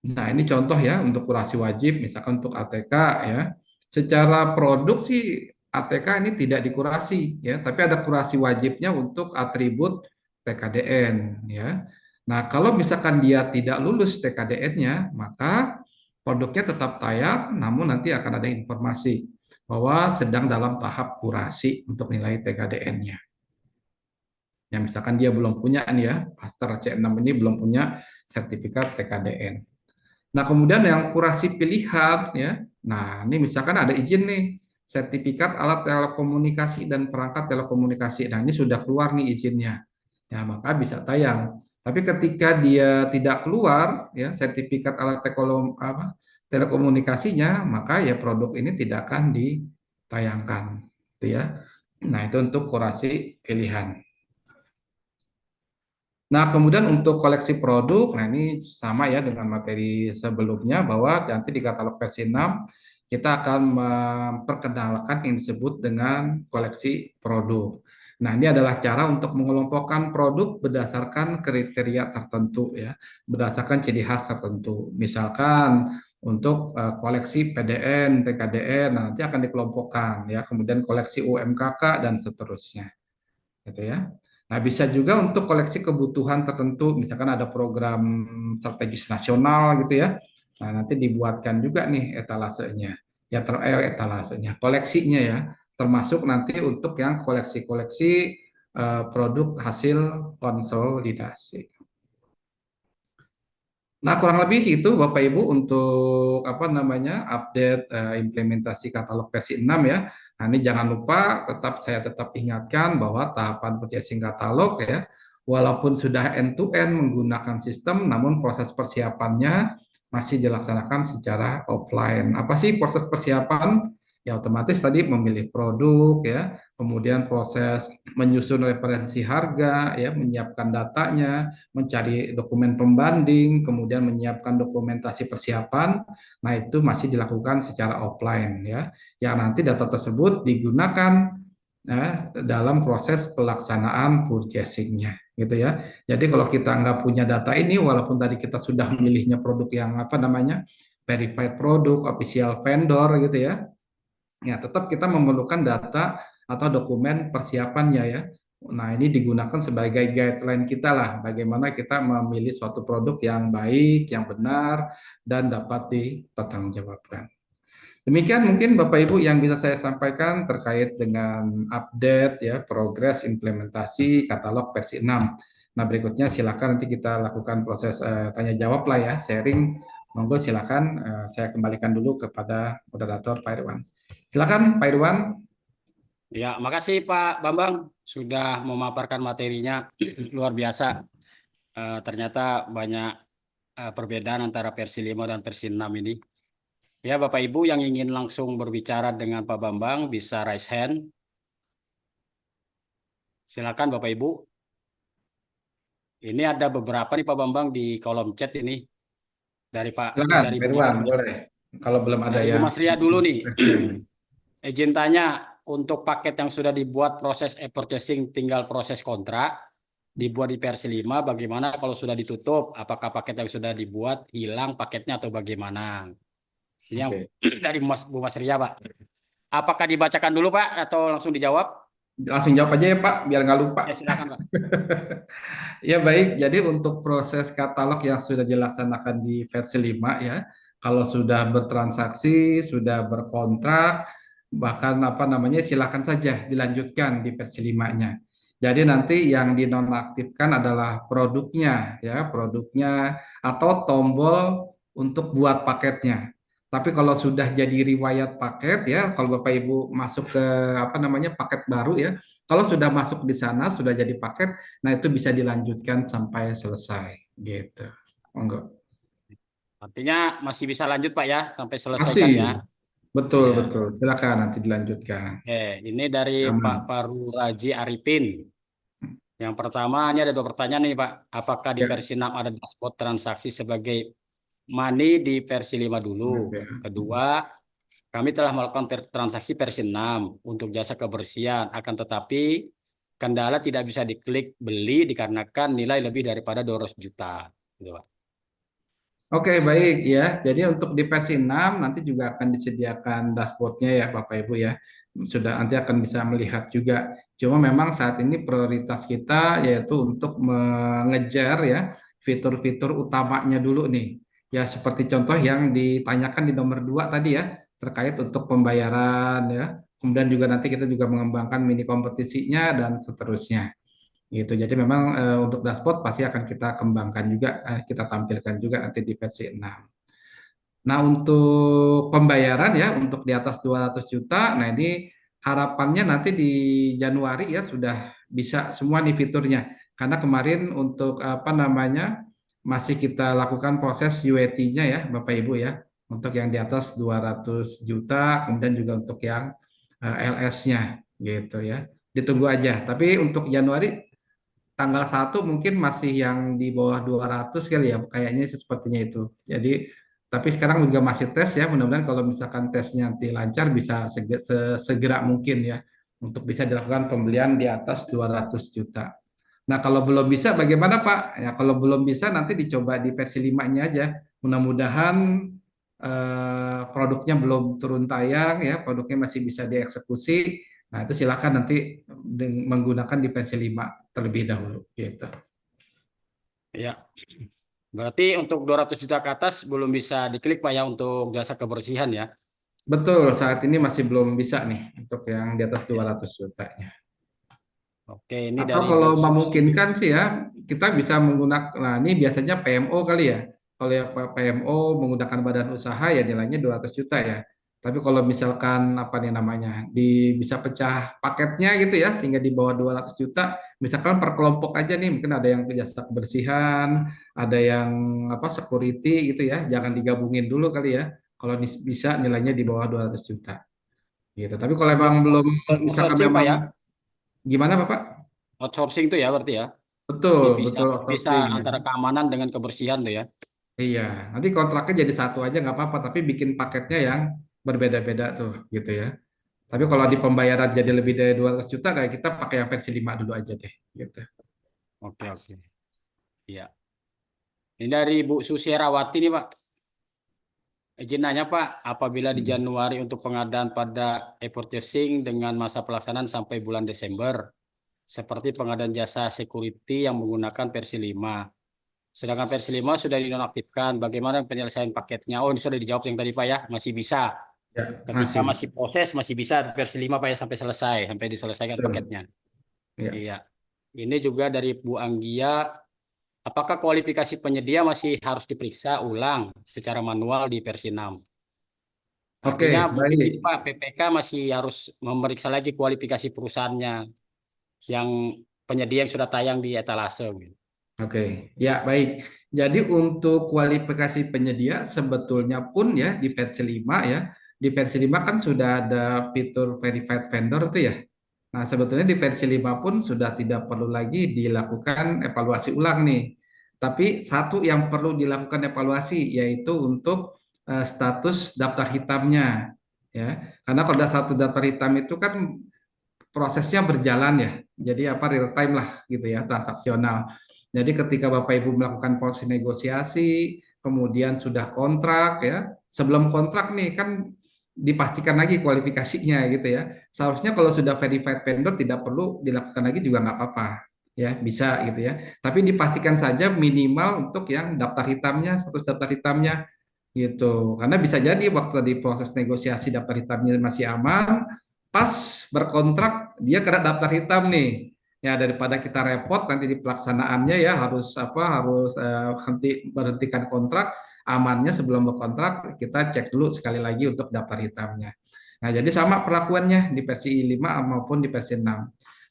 Nah, ini contoh ya untuk kurasi wajib, misalkan untuk ATK ya. Secara produk sih ATK ini tidak dikurasi ya, tapi ada kurasi wajibnya untuk atribut TKDN ya. Nah, kalau misalkan dia tidak lulus TKDN-nya, maka produknya tetap tayang, namun nanti akan ada informasi bahwa sedang dalam tahap kurasi untuk nilai TKDN-nya. Ya, misalkan dia belum punya nih ya, Master C6 ini belum punya sertifikat TKDN. Nah, kemudian yang kurasi pilihan ya. Nah, ini misalkan ada izin nih, sertifikat alat telekomunikasi dan perangkat telekomunikasi. Nah, ini sudah keluar nih izinnya. Ya, maka bisa tayang. Tapi ketika dia tidak keluar ya sertifikat alat telekomunikasinya, maka ya produk ini tidak akan ditayangkan, gitu ya. Nah, itu untuk kurasi pilihan. Nah, kemudian untuk koleksi produk, nah ini sama ya dengan materi sebelumnya bahwa nanti di katalog versi 6 kita akan memperkenalkan yang disebut dengan koleksi produk. Nah, ini adalah cara untuk mengelompokkan produk berdasarkan kriteria tertentu ya, berdasarkan ciri khas tertentu. Misalkan untuk koleksi PDN, TKDN, nah, nanti akan dikelompokkan ya, kemudian koleksi UMKK dan seterusnya gitu ya. Nah, bisa juga untuk koleksi kebutuhan tertentu, misalkan ada program strategis nasional gitu ya. Nah, nanti dibuatkan juga nih etalasenya. Ya, etalasenya, koleksinya ya. Termasuk nanti untuk yang koleksi-koleksi produk hasil konsolidasi. Nah, kurang lebih itu Bapak Ibu untuk apa namanya update implementasi katalog versi 6 ya. Nah, ini jangan lupa saya tetap ingatkan bahwa tahapan purchasing katalog ya, walaupun sudah end to end menggunakan sistem, namun proses persiapannya masih dilaksanakan secara offline. Apa sih proses persiapan? Ya otomatis tadi memilih produk ya, kemudian proses menyusun referensi harga ya, menyiapkan datanya, mencari dokumen pembanding, kemudian menyiapkan dokumentasi persiapan. Nah, itu masih dilakukan secara offline ya. Yang nanti data tersebut digunakan dalam proses pelaksanaan purchasing-nya gitu ya. Jadi kalau kita nggak punya data ini, walaupun tadi kita sudah memilihnya produk yang apa namanya verified produk, official vendor gitu ya, ya tetap kita memerlukan data atau dokumen persiapannya ya. Nah, ini digunakan sebagai guideline kita lah, bagaimana kita memilih suatu produk yang baik, yang benar, dan dapat dipertanggungjawabkan. Demikian mungkin Bapak Ibu yang bisa saya sampaikan terkait dengan update ya, progres implementasi katalog versi 6. Nah, berikutnya silakan nanti kita lakukan proses tanya jawab lah ya, sharing. Monggo silakan saya kembalikan dulu kepada moderator Pak Irwan. Silakan Pak Irwan. Ya, makasih Pak Bambang sudah memaparkan materinya luar biasa. Ternyata banyak perbedaan antara versi 5 dan versi 6 ini. Ya, Bapak Ibu yang ingin langsung berbicara dengan Pak Bambang bisa raise hand. Silakan Bapak Ibu. Ini ada beberapa nih Pak Bambang di kolom chat ini Silakan dari Pak Bu Mas Irwan, boleh. Kalau belum ada dari Bu yang Mas Ria dulu nih. question. Izin tanya untuk paket yang sudah dibuat proses e-purchasing tinggal proses kontrak dibuat di versi 5 bagaimana kalau sudah ditutup apakah paket yang sudah dibuat hilang paketnya atau bagaimana? Ini yang Oke. dari Bu Mas Ria Pak. Apakah dibacakan dulu Pak atau langsung dijawab? Langsung jawab aja ya Pak, biar nggak lupa. Ya silakan Pak. Ya baik, jadi untuk proses katalog yang sudah dilaksanakan di versi 5 ya, kalau sudah bertransaksi, sudah berkontrak, bahkan apa namanya silakan saja dilanjutkan di versi 5-nya. Jadi nanti yang dinonaktifkan adalah produknya ya, produknya atau tombol untuk buat paketnya. Tapi kalau sudah jadi riwayat paket ya, kalau Bapak Ibu masuk ke apa namanya paket baru ya, kalau sudah masuk di sana sudah jadi paket, nah itu bisa dilanjutkan sampai selesai gitu. Monggo. Artinya masih bisa lanjut Pak ya sampai Masih. selesaikan ya. Betul, Ya. betul. Silakan nanti dilanjutkan. Ini dari Masih Pak aman. Paru Raji Arifin. Yang pertama, ini ada dua pertanyaan nih Pak. Apakah di Ya, versi 6 ada dashboard transaksi sebagai money di versi 5 dulu? ya. Kedua, kami telah melakukan transaksi versi 6 untuk jasa kebersihan. Akan tetapi, kendala tidak bisa diklik beli dikarenakan nilai lebih daripada 200 juta. Gitu, Pak. Oke, baik ya. Jadi untuk di versi 6 nanti juga akan disediakan dashboardnya ya Bapak Ibu ya. Sudah nanti akan bisa melihat juga. Cuma memang saat ini prioritas kita yaitu untuk mengejar ya fitur-fitur utamanya dulu nih. Ya seperti contoh yang ditanyakan di nomor 2 tadi ya terkait untuk pembayaran ya. Kemudian juga nanti kita juga mengembangkan mini kompetisinya dan seterusnya gitu. Jadi memang untuk dashboard pasti akan kita kembangkan juga, kita tampilkan juga nanti di versi 6. Nah, untuk pembayaran ya, untuk di atas 200 juta, nah ini harapannya nanti di Januari ya sudah bisa semua nih fiturnya. Karena kemarin untuk apa namanya, masih kita lakukan proses UAT-nya ya, Bapak Ibu ya. Untuk yang di atas 200 juta, kemudian juga untuk yang LS-nya gitu ya. Ditunggu aja. Tapi untuk Januari tanggal 1 mungkin masih yang di bawah 200 kali ya, kayaknya sih sepertinya itu. Jadi, tapi sekarang juga masih tes ya, mudah-mudahan kalau misalkan tesnya nanti lancar bisa segera mungkin ya, untuk bisa dilakukan pembelian di atas 200 juta. Nah, kalau belum bisa bagaimana Pak? Ya, kalau belum bisa nanti dicoba di versi 5-nya aja. Mudah-mudahan produknya belum turun tayang ya, produknya masih bisa dieksekusi. Nah, itu silakan nanti menggunakan di versi 5 terlebih dahulu gitu. Ya, berarti untuk 200 juta ke atas belum bisa diklik Pak ya untuk jasa kebersihan ya. Betul, saat ini masih belum bisa nih untuk yang di atas Ya. 200 juta. Oke, ini Atau dari kalau Bu Susi. memungkinkan sih ya, kita bisa menggunakan, nah ini biasanya PMO kali ya. Kalau ya PMO menggunakan badan usaha ya nilainya 200 juta ya. Tapi kalau misalkan apa nih namanya, bisa pecah paketnya gitu ya, sehingga di bawah 200 juta, misalkan per kelompok aja nih, mungkin ada yang jasa kebersihan, ada yang apa security gitu ya, jangan digabungin dulu kali ya. Kalau bisa nilainya di bawah 200 juta gitu. Tapi kalau Untuk emang belum, misalkan outsourcing Pak memang ya. gimana Bapak? Outsourcing itu ya berarti ya. Betul, Dipisah, betul bisa outsourcing ya. antara keamanan dengan kebersihan tuh ya. Iya, nanti kontraknya jadi satu aja nggak apa-apa, tapi bikin paketnya yang berbeda-beda tuh, gitu ya. Tapi kalau di pembayaran jadi lebih dari 200 juta, kayak kita pakai yang versi 5 dulu aja deh, gitu. Oke, oke. Iya. Ini dari Bu Susi Herawati nih Pak. Izin nanya Pak, apabila di Hmm. Januari untuk pengadaan pada e-purchasing dengan masa pelaksanaan sampai bulan Desember, seperti pengadaan jasa security yang menggunakan versi 5. Sedangkan versi 5 sudah dinonaktifkan. Bagaimana penyelesaian paketnya? Oh, ini sudah dijawab yang tadi Pak ya, masih bisa. Ya, Ketika masih bisa. masih proses, masih bisa versi 5 Pak ya sampai selesai, sampai diselesaikan Betul. paketnya. Ya. Iya. Ini juga dari Bu Anggia, apakah kualifikasi penyedia masih harus diperiksa ulang secara manual di versi 6? Artinya Oke, mungkin ini baik. Pak, PPK masih harus memeriksa lagi kualifikasi perusahaannya yang penyedia yang sudah tayang di etalase, gitu. Oke, ya baik. Jadi untuk kualifikasi penyedia sebetulnya pun ya di versi 5 ya, di versi 5 kan sudah ada fitur verified vendor tuh ya. Nah, sebetulnya di versi 5 pun sudah tidak perlu lagi dilakukan evaluasi ulang nih. Tapi satu yang perlu dilakukan evaluasi yaitu untuk status daftar hitamnya ya. Karena kalau ada satu daftar hitam itu kan prosesnya berjalan ya. Jadi apa real time lah gitu ya, transaksional. Jadi ketika Bapak Ibu melakukan proses negosiasi, kemudian sudah kontrak ya, sebelum kontrak nih kan dipastikan lagi kualifikasinya gitu ya. Seharusnya kalau sudah verified vendor tidak perlu dilakukan lagi juga nggak apa-apa ya, bisa gitu ya. Tapi dipastikan saja minimal untuk yang daftar hitamnya, status daftar hitamnya gitu. Karena bisa jadi waktu di proses negosiasi daftar hitamnya masih aman, pas berkontrak dia kena daftar hitam nih. Ya daripada kita repot nanti di pelaksanaannya ya harus apa harus berhentikan kontrak amannya sebelum berkontrak kita cek dulu sekali lagi untuk daftar hitamnya. Nah, jadi sama perlakuannya di versi 5 maupun di versi 6.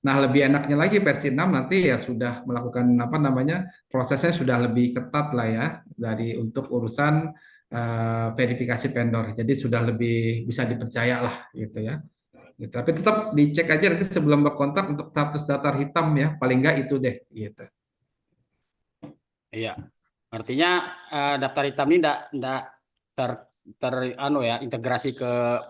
Nah, lebih enaknya lagi versi 6 nanti ya sudah melakukan apa namanya prosesnya sudah lebih ketat lah ya dari untuk urusan verifikasi vendor. Jadi sudah lebih bisa dipercaya lah gitu ya. Gitu. Tapi tetap dicek aja nanti sebelum berkontak untuk status daftar hitam ya. Paling enggak itu deh gitu. Iya. Artinya daftar hitam ini enggak ter, ter anu ya, integrasi ke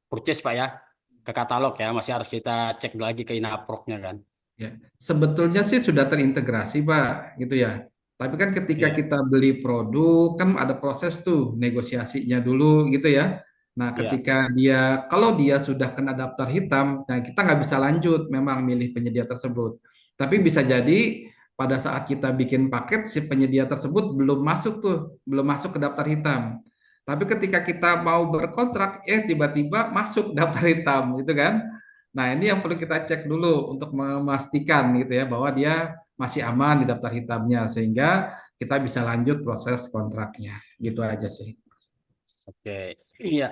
purchase Pak ya, ke katalog ya, masih harus kita cek lagi ke Inaproknya kan. Ya. Sebetulnya sih sudah terintegrasi Pak gitu ya. Tapi kan ketika Iya, kita beli produk kan ada proses tuh negosiasinya dulu gitu ya. Nah, iya, ketika kalau dia sudah kena daftar hitam, nah kita nggak bisa lanjut memang milih penyedia tersebut. Tapi bisa jadi pada saat kita bikin paket si penyedia tersebut belum masuk ke daftar hitam. Tapi ketika kita mau berkontrak, tiba-tiba masuk daftar hitam gitu kan. Nah, ini yang perlu kita cek dulu untuk memastikan gitu ya bahwa dia masih aman di daftar hitamnya sehingga kita bisa lanjut proses kontraknya. Gitu aja sih. oke. Iya,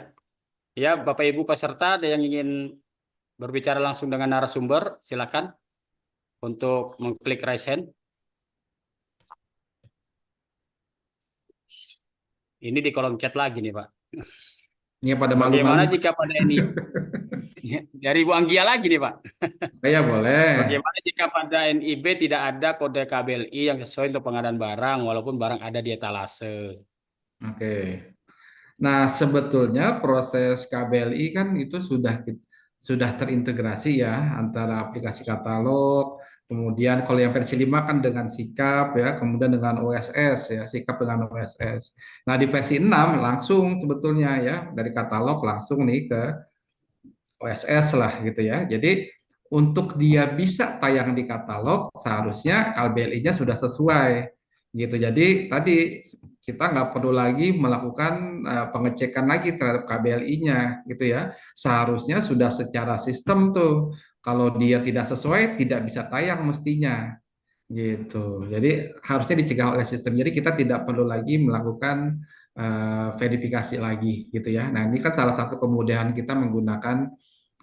ya Bapak Ibu peserta ada yang ingin berbicara langsung dengan narasumber, silakan untuk mengklik raise hand. Ini di kolom chat lagi nih Pak. Ini pada Bagaimana malu-malu. jika pada ini dari Bu Anggia lagi nih Pak. Ya boleh. Bagaimana jika pada NIB tidak ada kode KBLI yang sesuai untuk pengadaan barang walaupun barang ada di etalase? Oke. Nah, sebetulnya proses KBLI kan itu sudah terintegrasi ya antara aplikasi katalog, kemudian kalau yang versi 5 kan dengan Sikap ya, kemudian dengan OSS ya, Sikap dengan OSS. Nah, di versi 6 langsung sebetulnya ya dari katalog langsung nih ke OSS lah gitu ya. Jadi untuk dia bisa tayang di katalog seharusnya KBLI-nya sudah sesuai gitu. Jadi tadi kita nggak perlu lagi melakukan pengecekan lagi terhadap KBLI-nya gitu ya. Seharusnya sudah secara sistem tuh. Kalau dia tidak sesuai tidak bisa tayang mestinya gitu. Jadi harusnya dicegah oleh sistem. Jadi kita tidak perlu lagi melakukan verifikasi lagi gitu ya. Nah, ini kan salah satu kemudahan kita menggunakan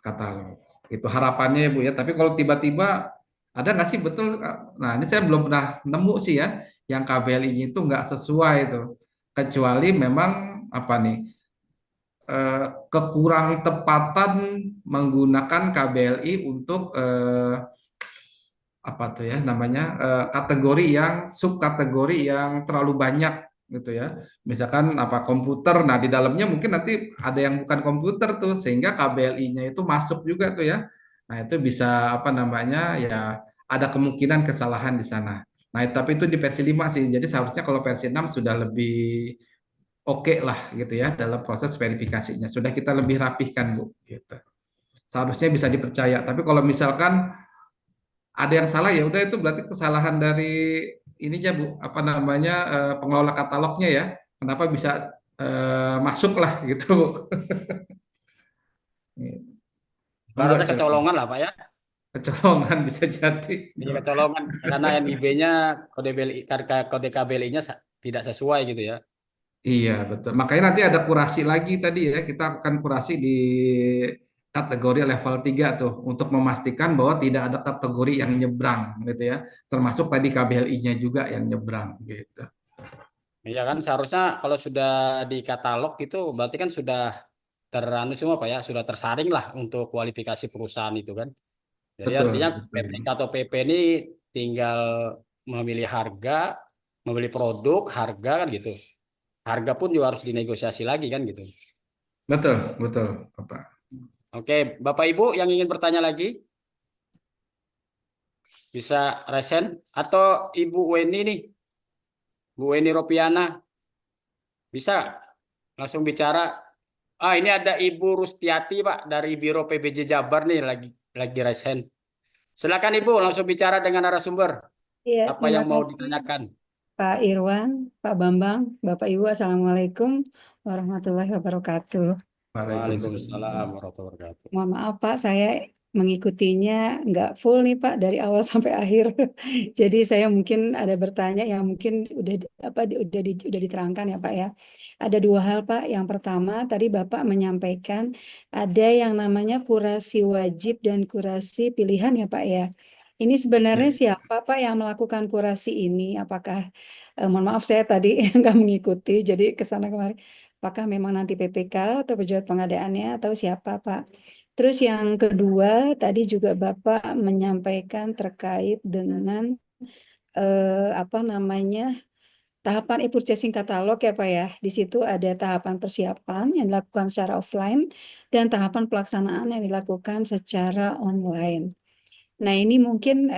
katalog. Itu harapannya ya Bu ya. Tapi kalau tiba-tiba ada nggak sih betul? Nah ini saya belum pernah nemu sih ya yang KBLI itu nggak sesuai itu. Kecuali memang apa nih kekurang tepatan menggunakan KBLI untuk apa tuh ya namanya kategori yang subkategori yang terlalu banyak gitu ya. Misalkan apa komputer, nah di dalamnya mungkin nanti ada yang bukan komputer tuh sehingga KBLI-nya itu masuk juga tuh ya. Nah, itu bisa apa namanya ya ada kemungkinan kesalahan di sana. Nah, tapi itu di versi 5 sih. Jadi seharusnya kalau versi 6 sudah lebih oke lah gitu ya dalam proses verifikasinya. Sudah kita lebih rapihkan, Bu, gitu. Seharusnya bisa dipercaya. Tapi kalau misalkan ada yang salah ya udah itu berarti kesalahan dari ininya Bu, apa namanya pengelola katalognya ya. Kenapa bisa masuk lah gitu Bu. Monggo Baratnya silakan. kecolongan lah Pak ya. Kecolongan bisa jadi. Ini kecolongan karena NIB-nya kode BLI, kode KBLI-nya tidak sesuai gitu ya. Iya betul. Makanya nanti ada kurasi lagi tadi ya. Kita akan kurasi di kategori level 3 tuh untuk memastikan bahwa tidak ada kategori yang nyebrang gitu ya. Termasuk tadi KBLI-nya juga yang nyebrang gitu. Iya kan seharusnya kalau sudah di katalog itu berarti kan sudah teranu semua Pak ya, sudah tersaring lah untuk kualifikasi perusahaan itu kan. Jadi artinya Betul, betul. PPK atau PP ini tinggal memilih harga, membeli produk, harga kan gitu. Harga pun juga harus dinegosiasi lagi kan gitu. Betul, betul, Bapak. Oke, Bapak Ibu yang ingin bertanya lagi bisa resen atau Ibu Weni nih, Bu Weni Ropiana bisa langsung bicara. Ah, ini ada Ibu Rustiati Pak dari Biro PBJ Jabar nih lagi resen. Silakan Ibu langsung bicara dengan narasumber. Iya, Apa terima yang mau kasih ditanyakan? Pak Irwan, Pak Bambang, Bapak Ibu, Assalamualaikum warahmatullahi wabarakatuh. Waalaikumsalam Waalaikumsalam. warahmatullahi wabarakatuh. Mohon maaf Pak, saya mengikutinya nggak full nih Pak dari awal sampai akhir. Jadi saya mungkin ada bertanya yang mungkin udah diterangkan ya Pak ya. Ada dua hal Pak. Yang pertama tadi Bapak menyampaikan ada yang namanya kurasi wajib dan kurasi pilihan ya Pak ya. Ini sebenarnya Ya, siapa Pak yang melakukan kurasi ini? Apakah mohon maaf saya tadi nggak mengikuti jadi ke sana kemari. Apakah memang nanti PPK atau pejabat pengadaannya atau siapa Pak? Terus yang kedua, tadi juga Bapak menyampaikan terkait dengan apa namanya tahapan e-purchasing katalog ya Pak ya. Di situ ada tahapan persiapan yang dilakukan secara offline dan tahapan pelaksanaan yang dilakukan secara online. Nah, ini mungkin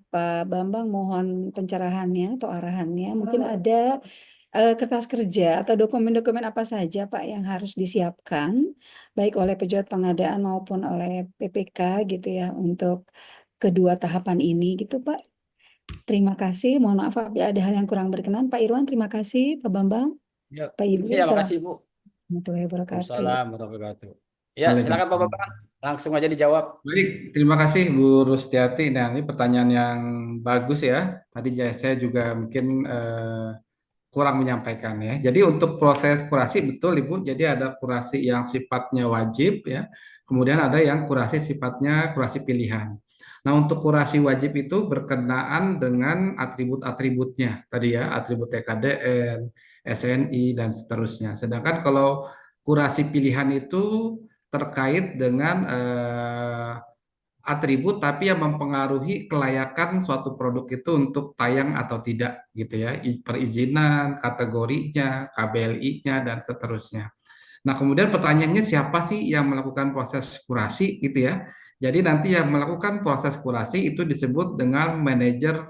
Pak Bambang mohon pencerahannya atau arahannya. Mungkin ada kertas kerja atau dokumen-dokumen apa saja Pak yang harus disiapkan, baik oleh pejabat pengadaan maupun oleh PPK gitu ya, untuk kedua tahapan ini gitu Pak. Terima kasih. Mohon maaf apabila ada hal yang kurang berkenan. Pak Irwan, terima kasih. Pak Bambang, Ya, Pak Ibu, ya makasih Bu. Assalamualaikum wabarakatuh. Waalaikumsalam warahmatullahi wabarakatuh. Ya, silakan Pak Waalaikumsalam. Bambang. Langsung aja dijawab. Baik, terima kasih Bu Rustiati. Nah, ini pertanyaan yang bagus ya. Tadi saya juga mungkin kurang menyampaikan ya. Jadi untuk proses kurasi betul Ibu. Jadi ada kurasi yang sifatnya wajib ya. Kemudian ada yang kurasi sifatnya kurasi pilihan. Nah, untuk kurasi wajib itu berkenaan dengan atribut-atributnya tadi ya, atribut TKDN, SNI dan seterusnya. Sedangkan kalau kurasi pilihan itu terkait dengan atribut tapi yang mempengaruhi kelayakan suatu produk itu untuk tayang atau tidak gitu ya, perizinan, kategorinya, KBLI-nya dan seterusnya. Nah, kemudian pertanyaannya siapa sih yang melakukan proses kurasi gitu ya. Jadi nanti yang melakukan proses kurasi itu disebut dengan manajer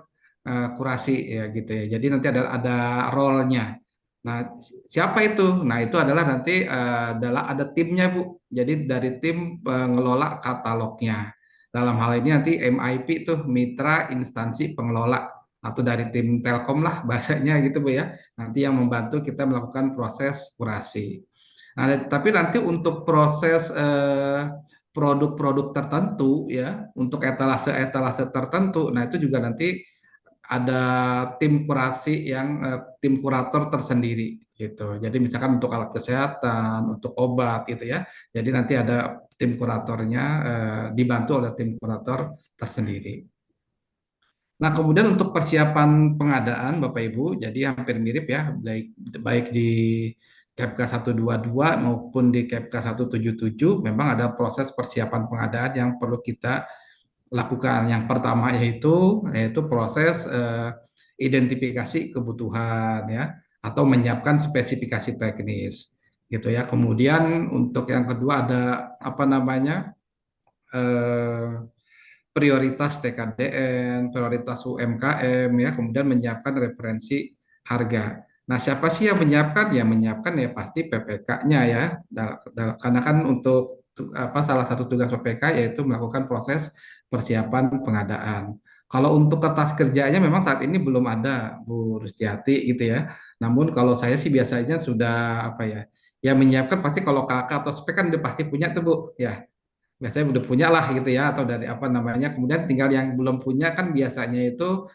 kurasi ya gitu ya. Jadi nanti ada role-nya. Nah, siapa itu? Nah, itu adalah nanti adalah ada timnya, Bu. Jadi dari tim pengelola katalognya. Dalam hal ini nanti MIP itu mitra instansi pengelola atau dari tim Telkom lah bahasanya gitu, Bu ya. Nanti yang membantu kita melakukan proses kurasi. Nah, tapi nanti untuk proses produk-produk tertentu ya, untuk etalase-etalase tertentu, nah itu juga nanti ada tim kurasi yang tim kurator tersendiri gitu. Jadi misalkan untuk alat kesehatan, untuk obat gitu ya. Jadi nanti ada tim kuratornya dibantu oleh tim kurator tersendiri. Nah, kemudian untuk persiapan pengadaan Bapak Ibu, jadi hampir mirip ya, baik baik di KPK 122 maupun di KPK 177 memang ada proses persiapan pengadaan yang perlu kita lakukan. Yang pertama yaitu proses identifikasi kebutuhan ya atau menyiapkan spesifikasi teknis gitu ya. Kemudian untuk yang kedua ada apa namanya? eh, prioritas TKDN, prioritas UMKM ya, kemudian menyiapkan referensi harga. Nah, siapa sih yang menyiapkan? Ya menyiapkan ya pasti PPK-nya ya. Karena kan untuk apa salah satu tugas PPK yaitu melakukan proses persiapan pengadaan. Kalau untuk kertas kerjanya memang saat ini belum ada Bu Rustiati gitu ya. Namun kalau saya sih biasanya sudah apa ya? Ya menyiapkan pasti kalau KK atau spek kan udah pasti punya tuh Bu ya, biasanya udah punya lah gitu ya atau dari apa namanya, kemudian tinggal yang belum punya kan biasanya itu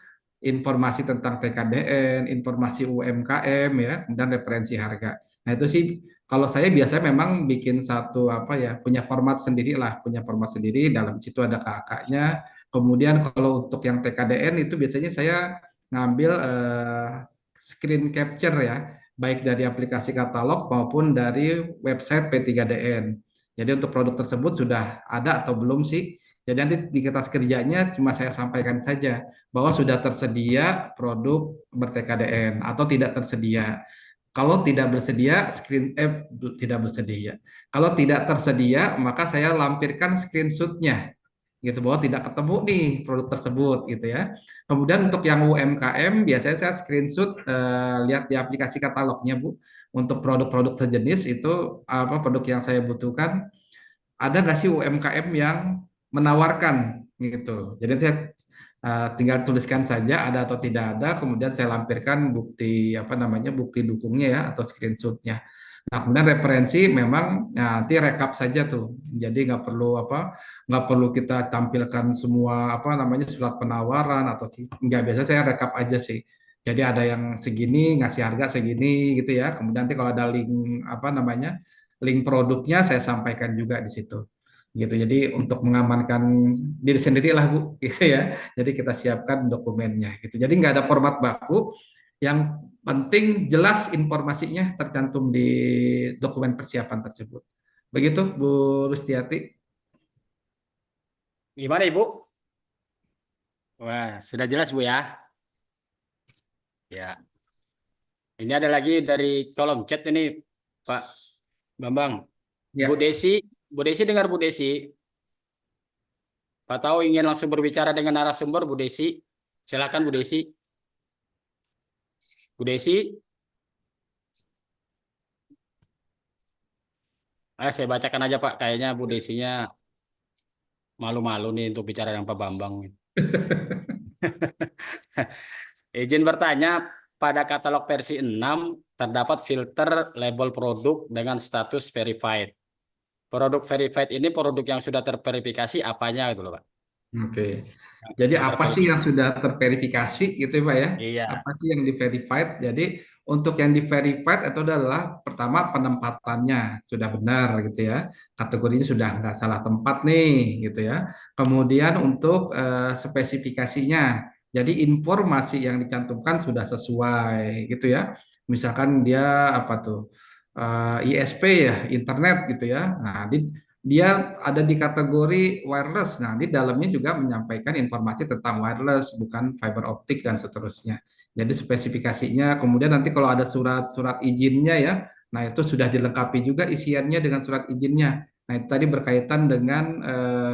informasi tentang TKDN, informasi UMKM ya, kemudian referensi harga. Nah itu sih kalau saya biasanya memang bikin satu apa ya, punya format sendiri lah, punya format sendiri, dalam situ ada kakaknya. Kemudian kalau untuk yang TKDN itu biasanya saya ngambil screen capture ya, baik dari aplikasi katalog maupun dari website P3DN. Jadi untuk produk tersebut sudah ada atau belum sih? Jadi nanti di kertas kerjanya cuma saya sampaikan saja bahwa sudah tersedia produk ber-TKDN atau tidak tersedia. Kalau tidak bersedia, tidak bersedia. Kalau tidak tersedia, maka saya lampirkan screenshotnya gitu bahwa tidak ketemu nih produk tersebut gitu ya. Kemudian untuk yang UMKM biasanya saya screenshot lihat di aplikasi katalognya Bu. Untuk produk-produk sejenis itu apa produk yang saya butuhkan, ada nggak sih UMKM yang menawarkan gitu. Jadi saya tinggal tuliskan saja ada atau tidak ada, kemudian saya lampirkan bukti apa namanya bukti dukungnya ya atau screenshotnya. Nah, kemudian referensi memang nanti rekap saja tuh. Jadi nggak perlu kita tampilkan semua apa namanya surat penawaran atau nggak, biasa saya rekap aja sih. Jadi ada yang segini ngasih harga segini gitu ya. Kemudian nanti kalau ada link apa namanya link produknya saya sampaikan juga di situ gitu. Jadi untuk mengamankan diri sendiri lah Bu gitu ya. Jadi kita siapkan dokumennya gitu. Jadi nggak ada format baku, yang penting jelas informasinya tercantum di dokumen persiapan tersebut. Begitu Bu Rustiati. Gimana Ibu? Wah, sudah jelas Bu ya. Ya, ini ada lagi dari kolom chat ini Pak Bambang. Bu Ya, Desi, Bu Desi dengar Bu Desi. Pak tahu ingin langsung berbicara dengan narasumber Bu Desi. Silakan Bu Desi. Bu Desi, saya bacakan aja Pak. Kayaknya Bu Desinya malu-malu nih untuk bicara dengan Pak Bambang. Izin bertanya, pada katalog versi 6 terdapat filter label produk dengan status verified. Produk verified ini produk yang sudah terverifikasi apanya gitu loh Pak. Oke. Jadi Yang apa sih yang terverifikasi. sudah terverifikasi gitu ya Pak ya? Iya, Apa sih yang di-verified? Jadi untuk yang di-verified itu adalah pertama penempatannya sudah benar gitu ya. Kategorinya sudah nggak salah tempat nih gitu ya. Kemudian untuk spesifikasinya. Jadi informasi yang dicantumkan sudah sesuai gitu ya. Misalkan dia apa tuh? ISP ya, internet gitu ya. Nah, dia ada di kategori wireless. Nah, di dalamnya juga menyampaikan informasi tentang wireless, bukan fiber optik dan seterusnya. Jadi spesifikasinya, kemudian nanti kalau ada surat-surat izinnya ya, nah itu sudah dilengkapi juga isiannya dengan surat izinnya. Nah, itu tadi berkaitan dengan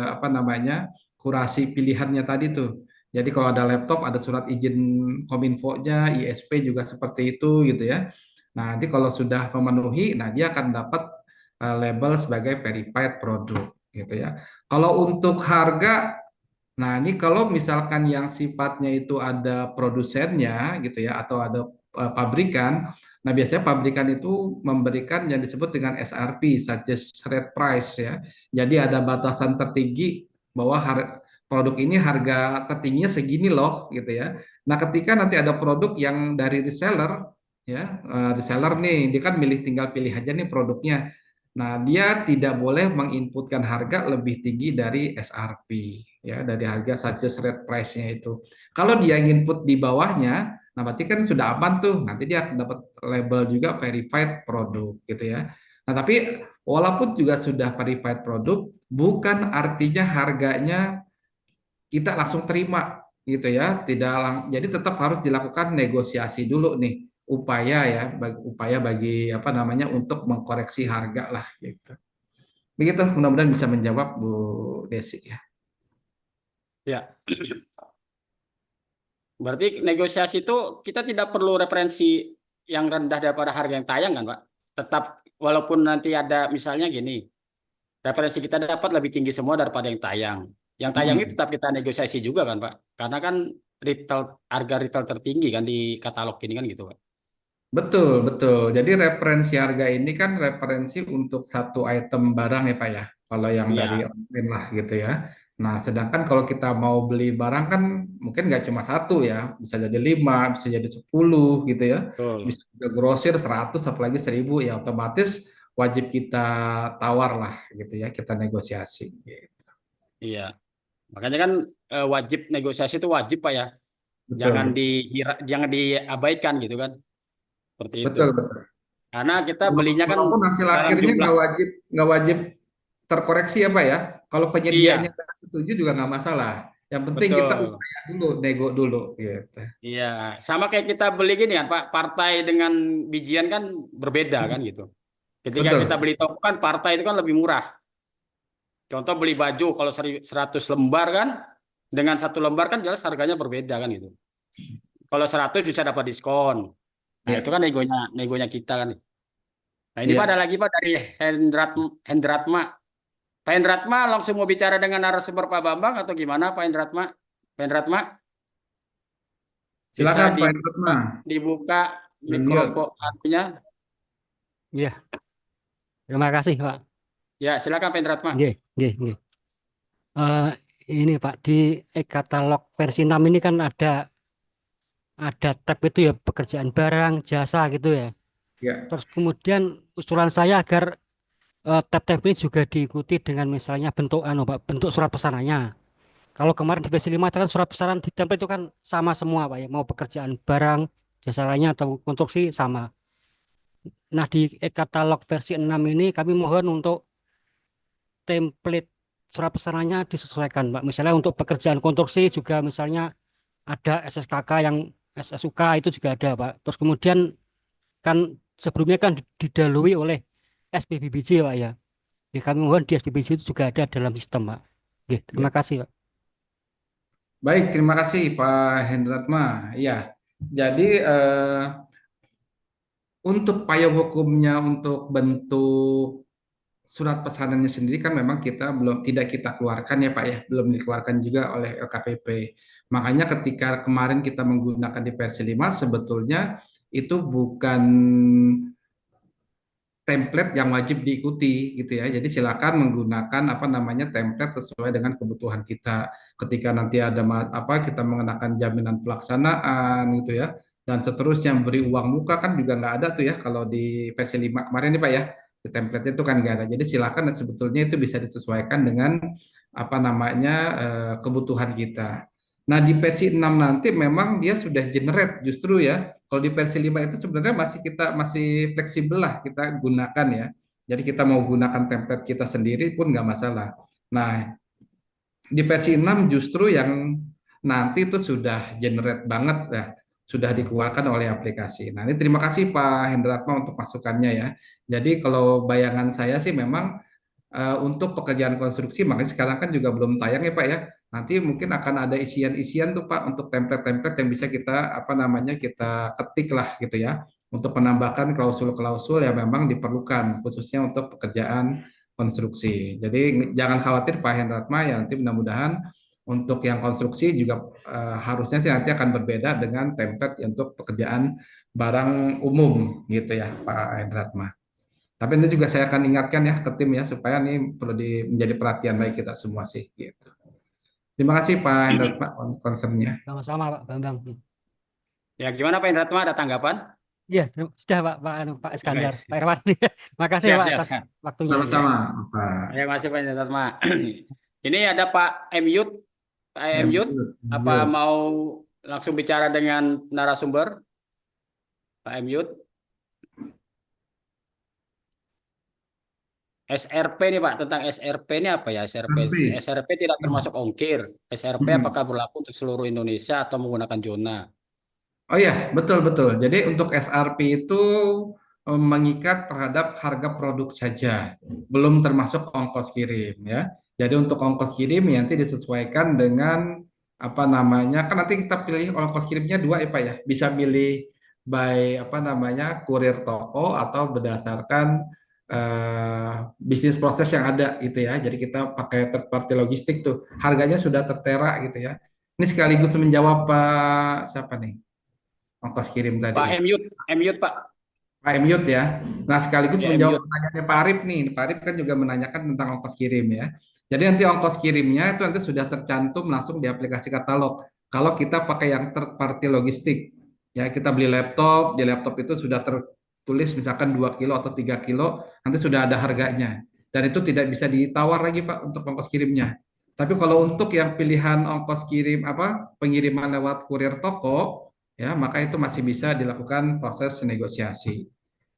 apa namanya kurasi pilihannya tadi tuh. Jadi kalau ada laptop ada surat izin Kominfo-nya, ISP juga seperti itu gitu ya. Nah, nanti kalau sudah memenuhi, nah dia akan dapat label sebagai verified produk gitu ya. Kalau untuk harga, nah ini kalau misalkan yang sifatnya itu ada produsennya gitu ya atau ada pabrikan, nah biasanya pabrikan itu memberikan yang disebut dengan SRP, suggest rate price ya. Jadi ada batasan tertinggi bahwa produk ini harga tertingginya segini loh gitu ya. Nah, ketika nanti ada produk yang dari reseller ya, reseller nih dia kan tinggal pilih aja nih produknya. Nah, dia tidak boleh menginputkan harga lebih tinggi dari SRP, ya, dari harga suggest rate price-nya itu. Kalau dia input di bawahnya, nah berarti kan sudah aman tuh, nanti dia akan dapat label juga verified produk, gitu ya. Nah, tapi walaupun juga sudah verified produk, bukan artinya harganya kita langsung terima, gitu ya. Jadi tetap harus dilakukan negosiasi dulu nih upaya ya upaya bagi apa namanya untuk mengkoreksi harga lah gitu. Begitu mudah-mudahan bisa menjawab Bu Desi ya. ya. Berarti negosiasi itu kita tidak perlu referensi yang rendah daripada harga yang tayang kan Pak? Tetap walaupun nanti ada misalnya gini, referensi kita dapat lebih tinggi semua daripada yang tayang. Yang tayang ini Mm-mm. tetap kita negosiasi juga kan Pak? Karena kan retail harga retail tertinggi kan di katalog ini kan gitu Pak. Betul, betul. Jadi referensi harga ini kan referensi untuk satu item barang ya Pak ya. Kalau yang dari Iya, online lah gitu ya. Nah, sedangkan kalau kita mau beli barang kan mungkin nggak cuma satu ya. Bisa jadi 5, bisa jadi 10 gitu ya. betul. Bisa juga grosir 100, apalagi 1000 ya otomatis wajib kita tawar lah gitu ya. Kita negosiasi. Gitu. Iya. Makanya kan wajib negosiasi itu wajib Pak ya. Betul, betul. Jangan diabaikan gitu kan. Seperti itu. Betul, betul. Karena kita belinya kan Walaupun hasil dalam akhirnya jumlah. nggak wajib terkoreksi ya Pak ya. Kalau penyediaannya Iya, nggak setuju juga nggak masalah. Yang penting kita betul. upaya dulu, nego dulu gitu. Iya, sama kayak kita beli gini kan, Pak. Partai dengan bijian kan berbeda kan gitu. Ketika kita Betul, beli toko kan partai itu kan lebih murah. Contoh beli baju kalau 100 lembar kan, dengan satu lembar kan jelas harganya berbeda kan gitu. Kalau 100 bisa dapat diskon. Nah itu ya, kan negonya, negonya kita kan. Nah ini Pak ada ya. lagi Pak dari Hendratma. Pak Hendratma langsung mau bicara dengan narasumber Pak Bambang atau gimana Pak Hendratma? Pak Hendratma bisa Silakan Pak dibuka, Irma, dibuka unmute. mikrofonnya. Iya, terima kasih Pak. Ya, silakan Pak Indratma. Nggih, nggih, nggih. Eh, ini Pak di e-katalog versi 6 ini kan ada tab itu ya pekerjaan barang, jasa gitu ya. Ya, Terus kemudian usulan saya agar tab-tab ini juga diikuti dengan misalnya bentuk Pak, bentuk surat pesanannya. Kalau kemarin di versi 5 itu kan surat pesanan di template itu kan sama semua Pak ya, mau pekerjaan barang, jasa lainnya atau konstruksi sama. Nah, di e-katalog versi 6 ini kami mohon untuk template surat pesanannya disesuaikan, Pak. Misalnya untuk pekerjaan konstruksi juga misalnya ada SSKK yang SSUK itu juga ada, Pak. Terus kemudian kan sebelumnya kan didahului oleh SPBBJ, Pak ya. Kami mohon di SPBJ itu juga ada dalam sistem, Pak. Oke, terima ya. kasih, Pak. Baik, terima kasih Pak Hendratma. Ya, jadi untuk payung hukumnya untuk bentuk surat pesanannya sendiri kan memang kita belum tidak kita keluarkan ya Pak ya, belum dikeluarkan juga oleh LKPP. Makanya ketika kemarin kita menggunakan di versi 5 sebetulnya itu bukan template yang wajib diikuti gitu ya. Jadi silakan menggunakan apa namanya template sesuai dengan kebutuhan kita. Ketika nanti ada apa kita mengenakan jaminan pelaksanaan gitu ya. Dan seterusnya beri uang muka kan juga nggak ada tuh ya kalau di versi 5 kemarin nih Pak ya. Di template itu kan nggak ada. Jadi silakan dan sebetulnya itu bisa disesuaikan dengan apa namanya kebutuhan kita. Nah, di versi 6 nanti memang dia sudah generate justru ya. Kalau di versi 5 itu sebenarnya masih fleksibel lah kita gunakan ya. Jadi kita mau gunakan template kita sendiri pun nggak masalah. Nah, di versi 6 justru yang nanti itu sudah generate banget ya, sudah dikeluarkan oleh aplikasi. Nah, ini terima kasih Pak Hendratma untuk masukannya ya. Jadi kalau bayangan saya sih memang untuk pekerjaan konstruksi, makanya sekarang kan juga belum tayang ya Pak ya. Nanti mungkin akan ada isian-isian tuh Pak untuk template-template yang bisa kita apa namanya kita ketik lah gitu ya untuk menambahkan klausul-klausul yang memang diperlukan khususnya untuk pekerjaan konstruksi. Jadi jangan khawatir Pak Hendratma ya nanti mudah-mudahan untuk yang konstruksi juga harusnya sih nanti akan berbeda dengan template untuk pekerjaan barang umum gitu ya Pak Hendratma. Tapi ini juga saya akan ingatkan ya ke tim ya supaya ini perlu menjadi perhatian baik kita semua sih gitu. Terima kasih Pak Hendra Pak concernnya. Sama-sama Pak Bambang. Ya, gimana Pak Indratma, ada tanggapan? Iya, sudah Pak Iskandar, Guys, Pak Irwan. Makasih ya siap, Pak siap, atas siap. waktunya ini. Sama-sama Pak. Ya, masih Pak Indratma. Ini ada Pak Emyut. Pak Ya, Emyut, betul. apa Yuk. mau langsung bicara dengan narasumber? Pak Emyut. SRP nih Pak, tentang SRP ini apa ya SRP? Tapi, SRP tidak termasuk ongkir. SRP hmm. apakah berlaku untuk seluruh Indonesia atau menggunakan zona? Oh iya, betul-betul. Jadi untuk SRP itu mengikat terhadap harga produk saja, belum termasuk ongkos kirim ya. Jadi untuk ongkos kirim ya nanti disesuaikan dengan apa namanya, kan nanti kita pilih ongkos kirimnya dua ya Pak ya. Bisa pilih by apa namanya kurir toko atau berdasarkan eh, bisnis proses yang ada gitu ya. Jadi kita pakai third party logistik tuh, harganya sudah tertera gitu ya. Ini sekaligus menjawab Pak siapa nih? Ongkos kirim tadi. Pak Emyut, Emyut Pak. Pak Emyut ya. Nah, sekaligus Ya menjawab Emyut. pertanyaannya Pak Arif nih. Pak Arif kan juga menanyakan tentang ongkos kirim ya. Jadi nanti ongkos kirimnya itu nanti sudah tercantum langsung di aplikasi katalog. Kalau kita pakai yang third party logistik, ya kita beli laptop, di laptop itu sudah tertulis misalkan 2 kilo atau 3 kilo, nanti sudah ada harganya. Dan itu tidak bisa ditawar lagi Pak untuk ongkos kirimnya. Tapi kalau untuk yang pilihan ongkos kirim apa pengiriman lewat kurir toko, ya maka itu masih bisa dilakukan proses negosiasi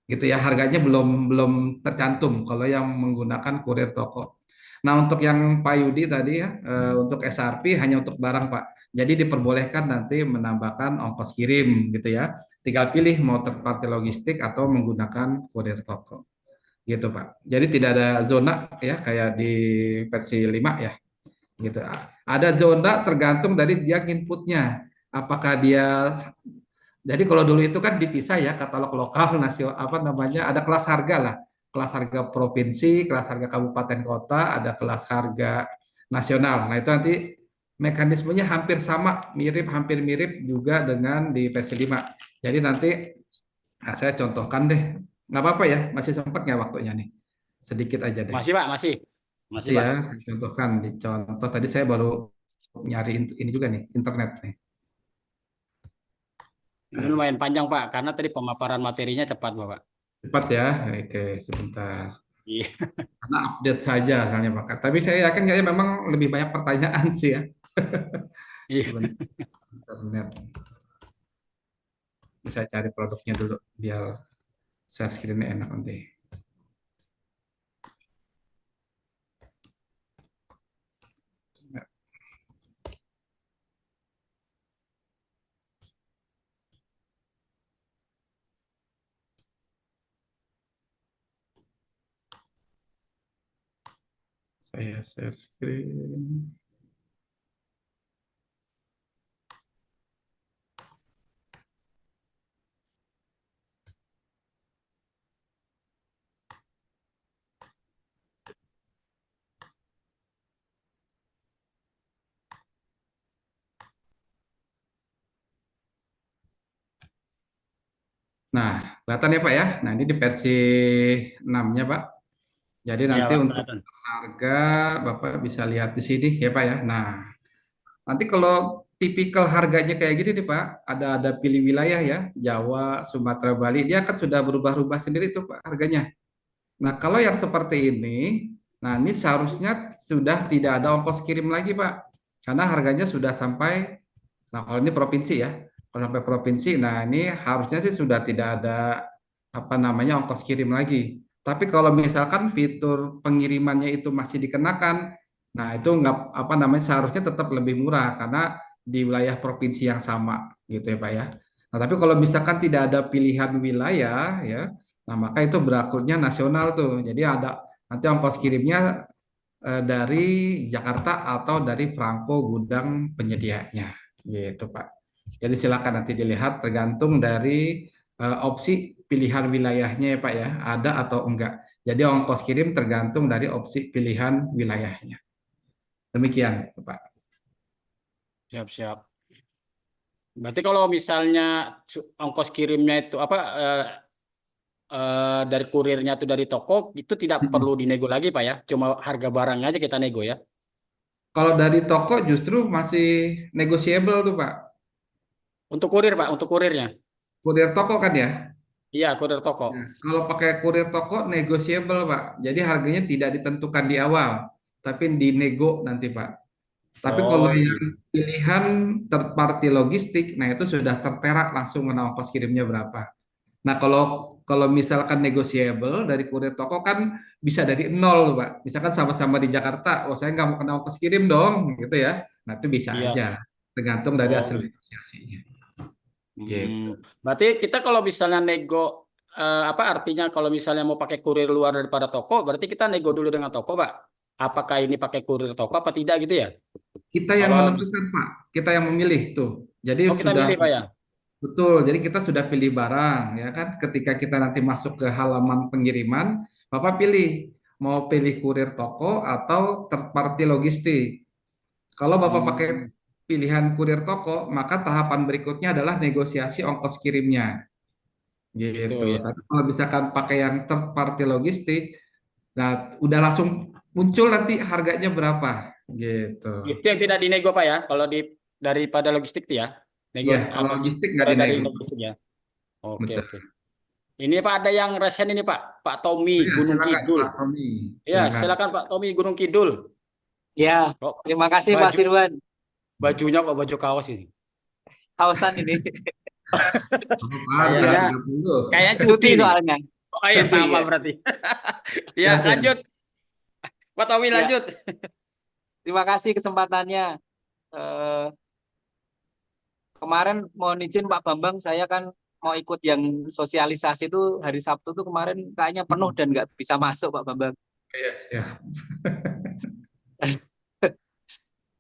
gitu ya harganya belum belum tercantum kalau yang menggunakan kurir toko. Nah untuk yang Pak Yudi tadi ya untuk SRP hanya untuk barang Pak. Jadi diperbolehkan nanti menambahkan ongkos kirim gitu ya. Tinggal pilih mau third party logistik atau menggunakan kurir toko gitu Pak. Jadi tidak ada zona ya kayak di versi 5 ya gitu. Ada zona tergantung dari dia inputnya. Apakah dia jadi kalau dulu itu kan dipisah ya katalog lokal nasional apa namanya ada kelas harga lah. Kelas harga provinsi, kelas harga kabupaten kota, ada kelas harga nasional. Nah, itu nanti mekanismenya hampir sama, hampir mirip juga dengan di versi 5. Jadi nanti saya contohkan deh. Nggak apa-apa ya, masih sempat nggak waktunya nih? Sedikit aja deh. Masih Pak, masih. Masih Masih Pak. ya, saya contohkan di contoh. Tadi saya baru nyari ini juga nih, internet nih. Ini lumayan panjang Pak, karena tadi pemaparan materinya cepat Bapak. Cepat ya, oke sebentar. Iya. Karena update saja soalnya Pak. Tapi saya yakin kayaknya memang lebih banyak pertanyaan sih ya. Iya. Sebentar, internet. Bisa cari produknya dulu biar share screen enak nanti. Saya share screen. Nah, kelihatan ya Pak ya. Nah, ini di versi 6-nya Pak. Jadi Ya, nanti Pak, untuk kelihatan. harga Bapak bisa lihat di sini ya Pak ya. Nah, nanti kalau tipikal harganya kayak gini nih Pak, ada pilih wilayah ya, Jawa, Sumatera, Bali, dia kan sudah berubah-ubah sendiri tuh Pak harganya. Nah, kalau yang seperti ini, nah ini seharusnya sudah tidak ada ongkos kirim lagi Pak. Karena harganya sudah sampai, nah kalau ini provinsi ya, kalau sampai provinsi, nah ini harusnya sih sudah tidak ada apa namanya ongkos kirim lagi. Tapi kalau misalkan fitur pengirimannya itu masih dikenakan, nah itu nggak apa namanya seharusnya tetap lebih murah karena di wilayah provinsi yang sama gitu ya Pak ya. Nah tapi kalau misalkan tidak ada pilihan wilayah ya, nah maka itu berlakunya nasional tuh. Jadi ada nanti ongkos kirimnya dari Jakarta atau dari perangko gudang penyedianya gitu Pak. Jadi silakan nanti dilihat tergantung dari opsi pilihan wilayahnya ya Pak ya, ada atau enggak. Jadi ongkos kirim tergantung dari opsi pilihan wilayahnya. Demikian Pak. Siap-siap. Berarti kalau misalnya ongkos kirimnya itu apa dari kurirnya itu dari toko itu tidak perlu Mm-mm. dinego lagi Pak ya. Cuma harga barangnya aja kita nego ya. Kalau dari toko justru masih negotiable tuh Pak. Untuk kurir Pak, untuk kurirnya. Kurir toko kan ya? Iya, kurir toko. Ya, kalau pakai kurir toko negotiable Pak. Jadi harganya tidak ditentukan di awal, tapi dinego nanti Pak. Tapi kalau Oh, yang pilihan third party logistik, nah itu sudah tertera langsung mana ongkos kirimnya berapa. Nah kalau kalau misalkan negotiable dari kurir toko kan bisa dari nol Pak. Misalkan sama-sama di Jakarta, oh saya nggak mau kena ongkos kirim dong, gitu ya. Nah itu bisa iya. aja, tergantung dari Oh, hasil gitu. negosiasinya. Gitu. Berarti kita kalau misalnya nego apa artinya kalau misalnya mau pakai kurir luar daripada toko, berarti kita nego dulu dengan toko, Pak. Apakah ini pakai kurir toko apa tidak gitu ya? Kita yang Kalau menentukan Pak, kita yang memilih tuh. Jadi oh kita sudah milih, Pak ya. betul, jadi kita sudah pilih barang ya kan. Ketika kita nanti masuk ke halaman pengiriman, Bapak pilih mau pilih kurir toko atau third party logistik. Kalau Bapak pakai Hmm, pilihan kurir toko, maka tahapan berikutnya adalah negosiasi ongkos kirimnya itu gitu. ya. Tapi kalau misalkan pakai yang third party logistik, nah udah langsung muncul nanti harganya berapa gitu. Itu yang tidak dinego, Pak ya. Kalau di daripada logistik itu ya. Nego Iya, kalau apa logistik nggak mulai dari dinego. logistik ya. Oke, Betul. oke. Ini Pak ada yang resen ini, Pak. Pak Tommy Ya, Gunung silakan Kidul. Pak Tommy, Ya, silakan. silakan Pak Tommy Gunung Kidul. Ya, Kok terima kasih Mas baju Irwan. bajunya kok baju kaos ini. Kausan ini. Oh, Pak, di tanggal Kayaknya 30. kayak cuti Cuti nih. soalnya. Oh iya Cuti sama ya. berarti. Ya, Siap, siap. lanjut. Pak Tommy Ya, lanjut. terima kasih kesempatannya. Eh, Kemarin mohon izin Pak Bambang, saya kan mau ikut yang sosialisasi itu hari Sabtu tuh kemarin kayaknya penuh dan nggak bisa masuk Pak Bambang. Iya, siap.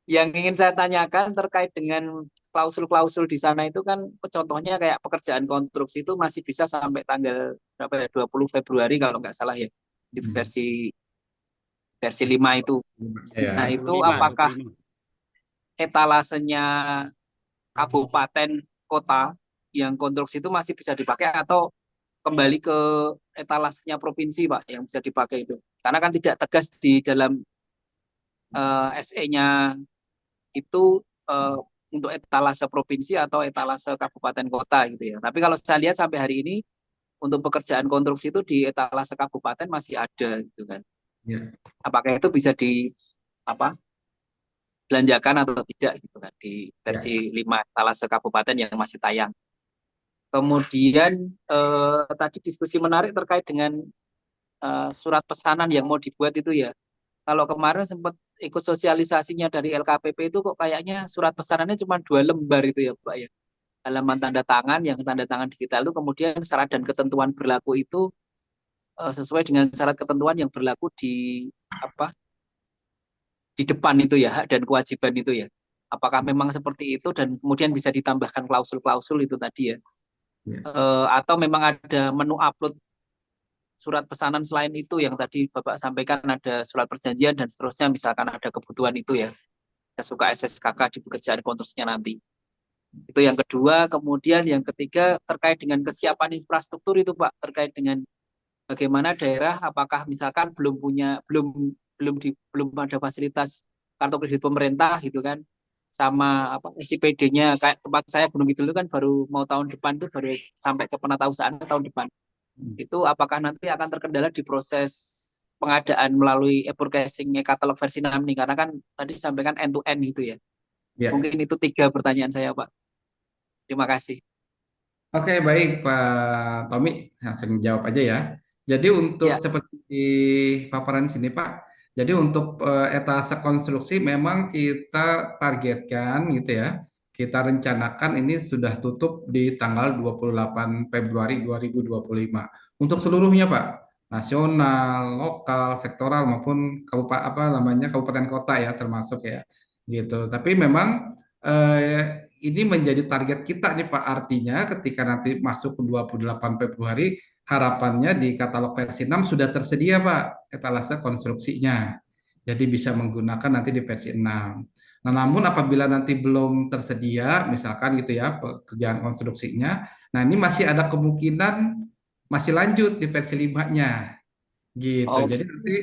Yang ingin saya tanyakan terkait dengan klausul-klausul di sana itu kan contohnya kayak pekerjaan konstruksi itu masih bisa sampai tanggal berapa ya 20 Februari kalau nggak salah ya di Hmm. versi versi 5 itu. Nah, Ya, 25, itu apakah 25. etalasenya kabupaten kota yang konstruksi itu masih bisa dipakai atau kembali ke etalasenya provinsi Pak yang bisa dipakai itu. Karena kan tidak tegas di dalam SE-nya itu eh, untuk etalase provinsi atau etalase kabupaten kota gitu ya. Tapi kalau saya lihat sampai hari ini untuk pekerjaan konstruksi itu di etalase kabupaten masih ada gitu kan. ya, Apakah itu bisa di apa belanjakan atau tidak gitu kan di ya. versi 5 etalase kabupaten yang masih tayang. Kemudian tadi diskusi menarik terkait dengan surat pesanan yang mau dibuat itu ya. Kalau kemarin sempat ikut sosialisasinya dari LKPP itu kok kayaknya surat pesanannya cuma 2 lembar itu ya Pak ya. Halaman tanda tangan yang tanda tangan digital itu kemudian syarat dan ketentuan berlaku itu sesuai dengan syarat ketentuan yang berlaku di apa di depan itu ya hak dan kewajiban itu ya. Apakah memang seperti itu dan kemudian bisa ditambahkan klausul-klausul itu tadi ya? Ya. Atau memang ada menu upload surat pesanan selain itu yang tadi Bapak sampaikan ada surat perjanjian dan seterusnya misalkan ada kebutuhan itu ya. Saya suka SSKK di pekerjaan konstruksinya nanti. Itu yang kedua. Kemudian yang ketiga terkait dengan kesiapan infrastruktur itu Pak, terkait dengan bagaimana daerah apakah misalkan belum ada fasilitas kartu kredit pemerintah gitu kan, sama apa SIPD-nya kayak tempat saya Gunung Kidul itu kan baru mau tahun depan tuh baru sampai ke penatausahaan tahun depan. Itu apakah nanti akan terkendala di proses pengadaan melalui e-forecasting e-katalog versi 6 nih, karena kan tadi disampaikan end to end gitu ya. Ya. Mungkin itu 3 pertanyaan saya Pak. Terima kasih. Oke, baik Pak Tommy, langsung jawab aja ya. Jadi untuk Ya, seperti di paparan sini Pak, jadi untuk etase konstruksi memang kita targetkan gitu ya, kita rencanakan ini sudah tutup di tanggal 28 Februari 2025 untuk seluruhnya Pak, nasional, lokal, sektoral maupun kabupaten apa namanya kabupaten kota ya termasuk ya, gitu. Tapi memang ini menjadi target kita nih Pak. Artinya ketika nanti masuk ke 28 Februari, harapannya di katalog versi 6 sudah tersedia Pak etalase konstruksinya. Jadi bisa menggunakan nanti di versi 6. Nah, namun apabila nanti belum tersedia, misalkan gitu ya pekerjaan konstruksinya, nah ini masih ada kemungkinan masih lanjut di versi 5-nya gitu. oh, Jadi nanti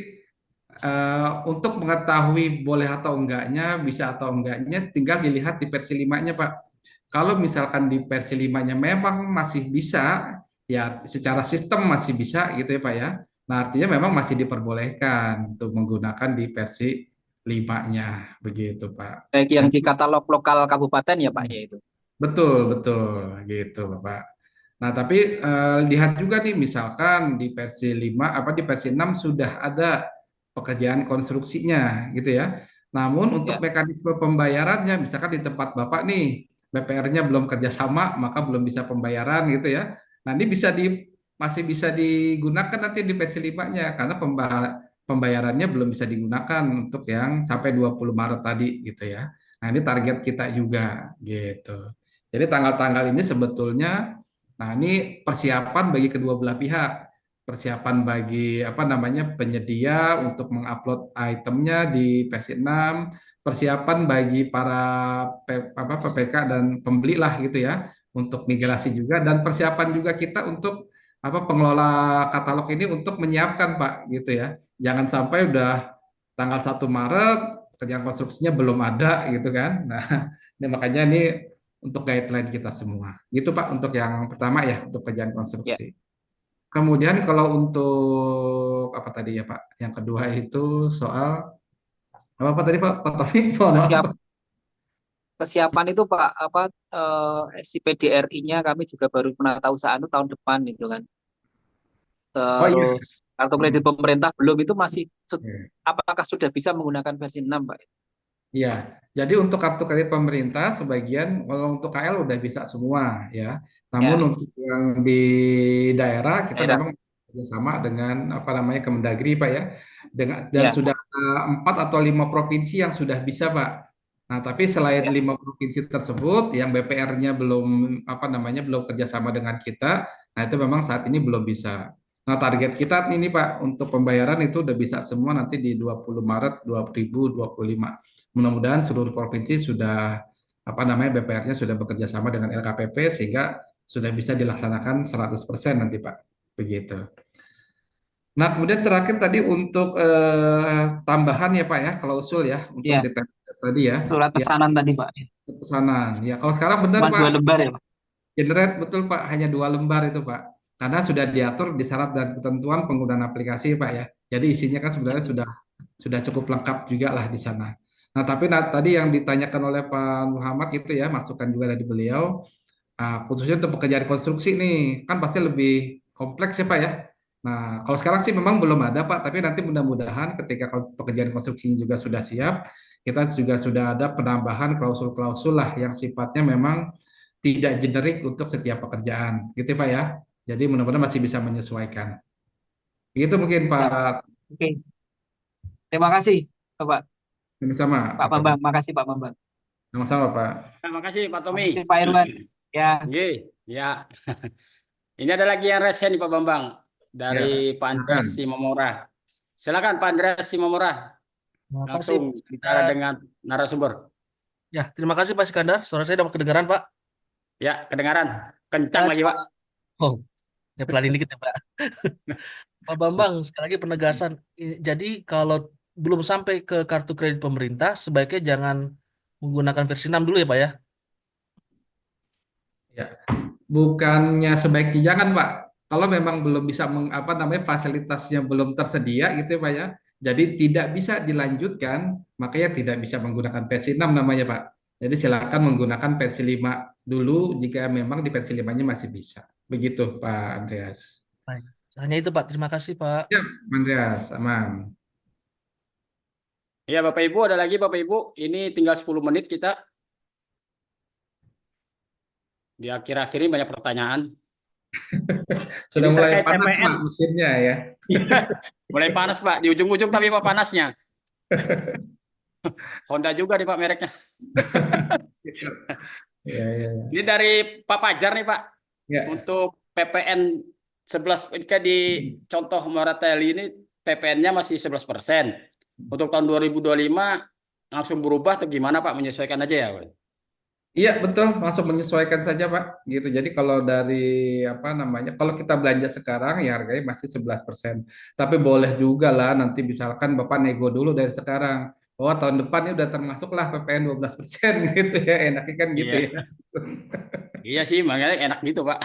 untuk mengetahui boleh atau enggaknya, bisa atau enggaknya, tinggal dilihat di versi 5-nya, Pak. Kalau misalkan di versi 5-nya memang masih bisa, ya secara sistem masih bisa gitu ya, Pak ya. Nah, artinya memang masih diperbolehkan untuk menggunakan di versi 5-nya, begitu, Pak. baik yang Nah, di katalog lokal kabupaten ya Pak ya itu. betul, betul, gitu, Bapak. Nah, tapi lihat juga nih, misalkan di versi 5, apa di versi 6 sudah ada pekerjaan konstruksinya, gitu ya. Namun untuk Ya, mekanisme pembayarannya, misalkan di tempat Bapak nih, BPR-nya belum kerjasama, maka belum bisa pembayaran, gitu ya. Nah, ini masih bisa digunakan nanti di versi 5-nya, karena pembayarannya belum bisa digunakan untuk yang sampai 20 Maret tadi, gitu ya. Nah, ini target kita juga, gitu. Jadi tanggal-tanggal ini sebetulnya, nah ini persiapan bagi kedua belah pihak, persiapan bagi apa namanya penyedia untuk mengupload itemnya di versi 6, persiapan bagi para PPK dan pembeli lah gitu ya, untuk migrasi juga, dan persiapan juga kita untuk apa pengelola katalog ini untuk menyiapkan Pak gitu ya. Jangan sampai udah tanggal 1 Maret pekerjaan konstruksinya belum ada gitu kan. Nah, ini makanya ini untuk guideline kita semua. Gitu Pak untuk yang pertama ya, untuk pekerjaan ya. konstruksi. Kemudian kalau untuk apa tadi ya Pak? Yang kedua itu soal apa tadi Pak? Pak Taufik, mohon maaf. Kesiap, kesiapan itu Pak apa SIPDRI-nya kami juga baru penatausahaan itu tahun depan gitu kan. Oh iya. Terus kartu kredit Hmm. pemerintah belum itu masih Iya. apakah sudah bisa menggunakan versi 6 Pak? Iya, jadi untuk kartu kredit pemerintah sebagian, kalau untuk KL udah bisa semua ya. Namun Ya, untuk yang di daerah kita daerah. memang bekerjasama dengan apa namanya Kemendagri Pak ya, dan Ya, sudah 4 atau 5 provinsi yang sudah bisa Pak. Nah, tapi selain ya. 5 provinsi tersebut yang BPR-nya belum apa namanya belum kerjasama dengan kita, nah itu memang saat ini belum bisa. Nah, target kita ini Pak untuk pembayaran itu udah bisa semua nanti di 20 Maret 2025. Mudah-mudahan seluruh provinsi sudah apa namanya BPR-nya sudah bekerja sama dengan LKPP sehingga sudah bisa dilaksanakan 100% nanti Pak. Begitu. Nah, kemudian terakhir tadi untuk tambahan ya Pak ya, klausul ya untuk Ya, detail tadi ya. surat Ya, pesanan tadi Pak. pesanan. Ya, kalau sekarang benar Cuma Pak, 2 lembar ya Pak. generate betul Pak, hanya 2 lembar itu Pak. Karena sudah diatur di syarat dan ketentuan penggunaan aplikasi Pak ya. Jadi isinya kan sebenarnya sudah cukup lengkap juga lah di sana. Nah, tapi tadi yang ditanyakan oleh Pak Muhammad itu ya, masukan juga dari beliau, khususnya untuk pekerjaan konstruksi nih, kan pasti lebih kompleks ya Pak ya. Nah, kalau sekarang sih memang belum ada Pak, tapi nanti mudah-mudahan ketika pekerjaan konstruksinya juga sudah siap, kita juga sudah ada penambahan klausul-klausul lah yang sifatnya memang tidak generik untuk setiap pekerjaan, gitu Pak ya. Jadi mudah-mudahan masih bisa menyesuaikan. Itu mungkin Ya, Pak. oke. Terima kasih Bapak. Sama-sama Pak Pak Tommy. Bambang, makasih Pak Bambang. Sama-sama Pak. Terima kasih Pak Tommy. Makasih Pak Irwan. Ya, Nggih, ya. Ini ada lagi yang resen nih Pak Bambang Ya, dari Pak silakan. Andreas Simomora. Silakan Pak Andreas Simomora, Terima kasih langsung Pak bicara Iskandar. dengan narasumber. Ya, terima kasih Pak Iskandar. Suara saya dapat kedengaran, Pak. Ya, kedengaran. Kencang lagi, Pak. Oh, ya pelanin dikit ya Pak. Pak Bambang, sekali lagi penegasan. Jadi kalau belum sampai ke kartu kredit pemerintah, sebaiknya jangan menggunakan versi 6 dulu ya Pak ya? Ya, bukannya sebaiknya jangan Pak. Kalau memang belum bisa apa namanya fasilitasnya belum tersedia gitu ya Pak ya. Jadi tidak bisa dilanjutkan, makanya tidak bisa menggunakan versi 6 namanya Pak. Jadi silakan menggunakan versi 5 dulu jika memang di versi 5-nya masih bisa. Begitu Pak Andreas. Baik. Hanya itu Pak, terima kasih Pak. Ya, Andreas, aman. Ya, Bapak Ibu, ada lagi Bapak Ibu. Ini tinggal 10 menit kita. Di akhir-akhir ini banyak pertanyaan. Sudah Ini mulai terkait panas TPN. Pak mesinnya ya. Mulai panas, Pak. Di ujung-ujung tapi Pak panasnya. Honda juga nih Pak mereknya. Ya, ya, ya. Ini dari Pak Pajar nih Pak. Ya. Untuk PPN 11, jika di contoh Morateli ini PPN-nya masih 11%. Untuk tahun 2025 langsung berubah atau gimana Pak? Menyesuaikan aja ya Pak? Iya betul, langsung menyesuaikan saja Pak. Gitu. Jadi kalau dari apa namanya, kalau kita belanja sekarang ya harganya masih 11%. Tapi boleh juga lah nanti misalkan Bapak nego dulu dari sekarang. Oh tahun depan ini udah termasuk lah PPN 12% gitu ya. Enaknya kan gitu Iya. ya. Iya sih, makanya enak gitu Pak.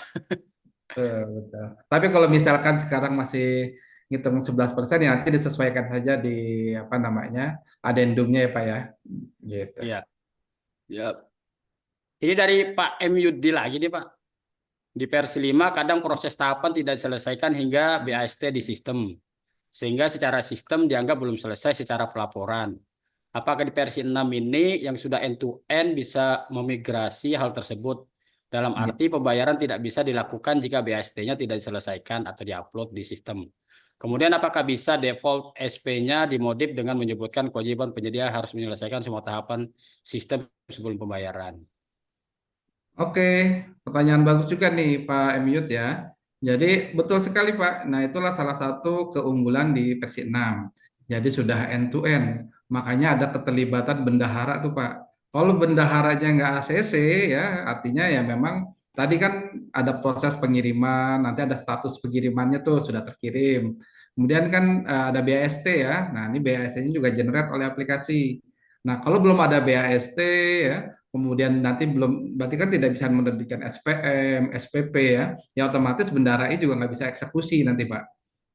Betul. Tapi kalau misalkan sekarang masih ngitung 11% ya nanti disesuaikan saja di apa namanya adendumnya ya Pak ya. Gitu. Iya. Ya. Ini dari Pak M. Yudi lagi nih Pak. Di versi 5 kadang proses tahapan tidak diselesaikan hingga BAST di sistem. Sehingga secara sistem dianggap belum selesai secara pelaporan. Apakah di versi 6 ini yang sudah end-to-end bisa memigrasi hal tersebut? Dalam Ya. arti pembayaran tidak bisa dilakukan jika BAST-nya tidak diselesaikan atau diupload di sistem. Kemudian apakah bisa default SP-nya dimodif dengan menyebutkan kewajiban penyedia harus menyelesaikan semua tahapan sistem sebelum pembayaran? Oke, pertanyaan bagus juga nih Pak Emiut ya. Jadi betul sekali Pak. Nah itulah salah satu keunggulan di versi 6. Jadi sudah end to end. Makanya ada keterlibatan bendahara tuh Pak. Kalau bendaharanya nggak ACC ya artinya ya memang tadi kan ada proses pengiriman, nanti ada status pengirimannya tuh sudah terkirim. Kemudian kan ada BAST ya. Nah ini BAST-nya juga generate oleh aplikasi. Nah kalau belum ada BAST ya kemudian nanti belum berarti kan tidak bisa menerbitkan SPM, SPP ya otomatis bendarai juga nggak bisa eksekusi nanti Pak,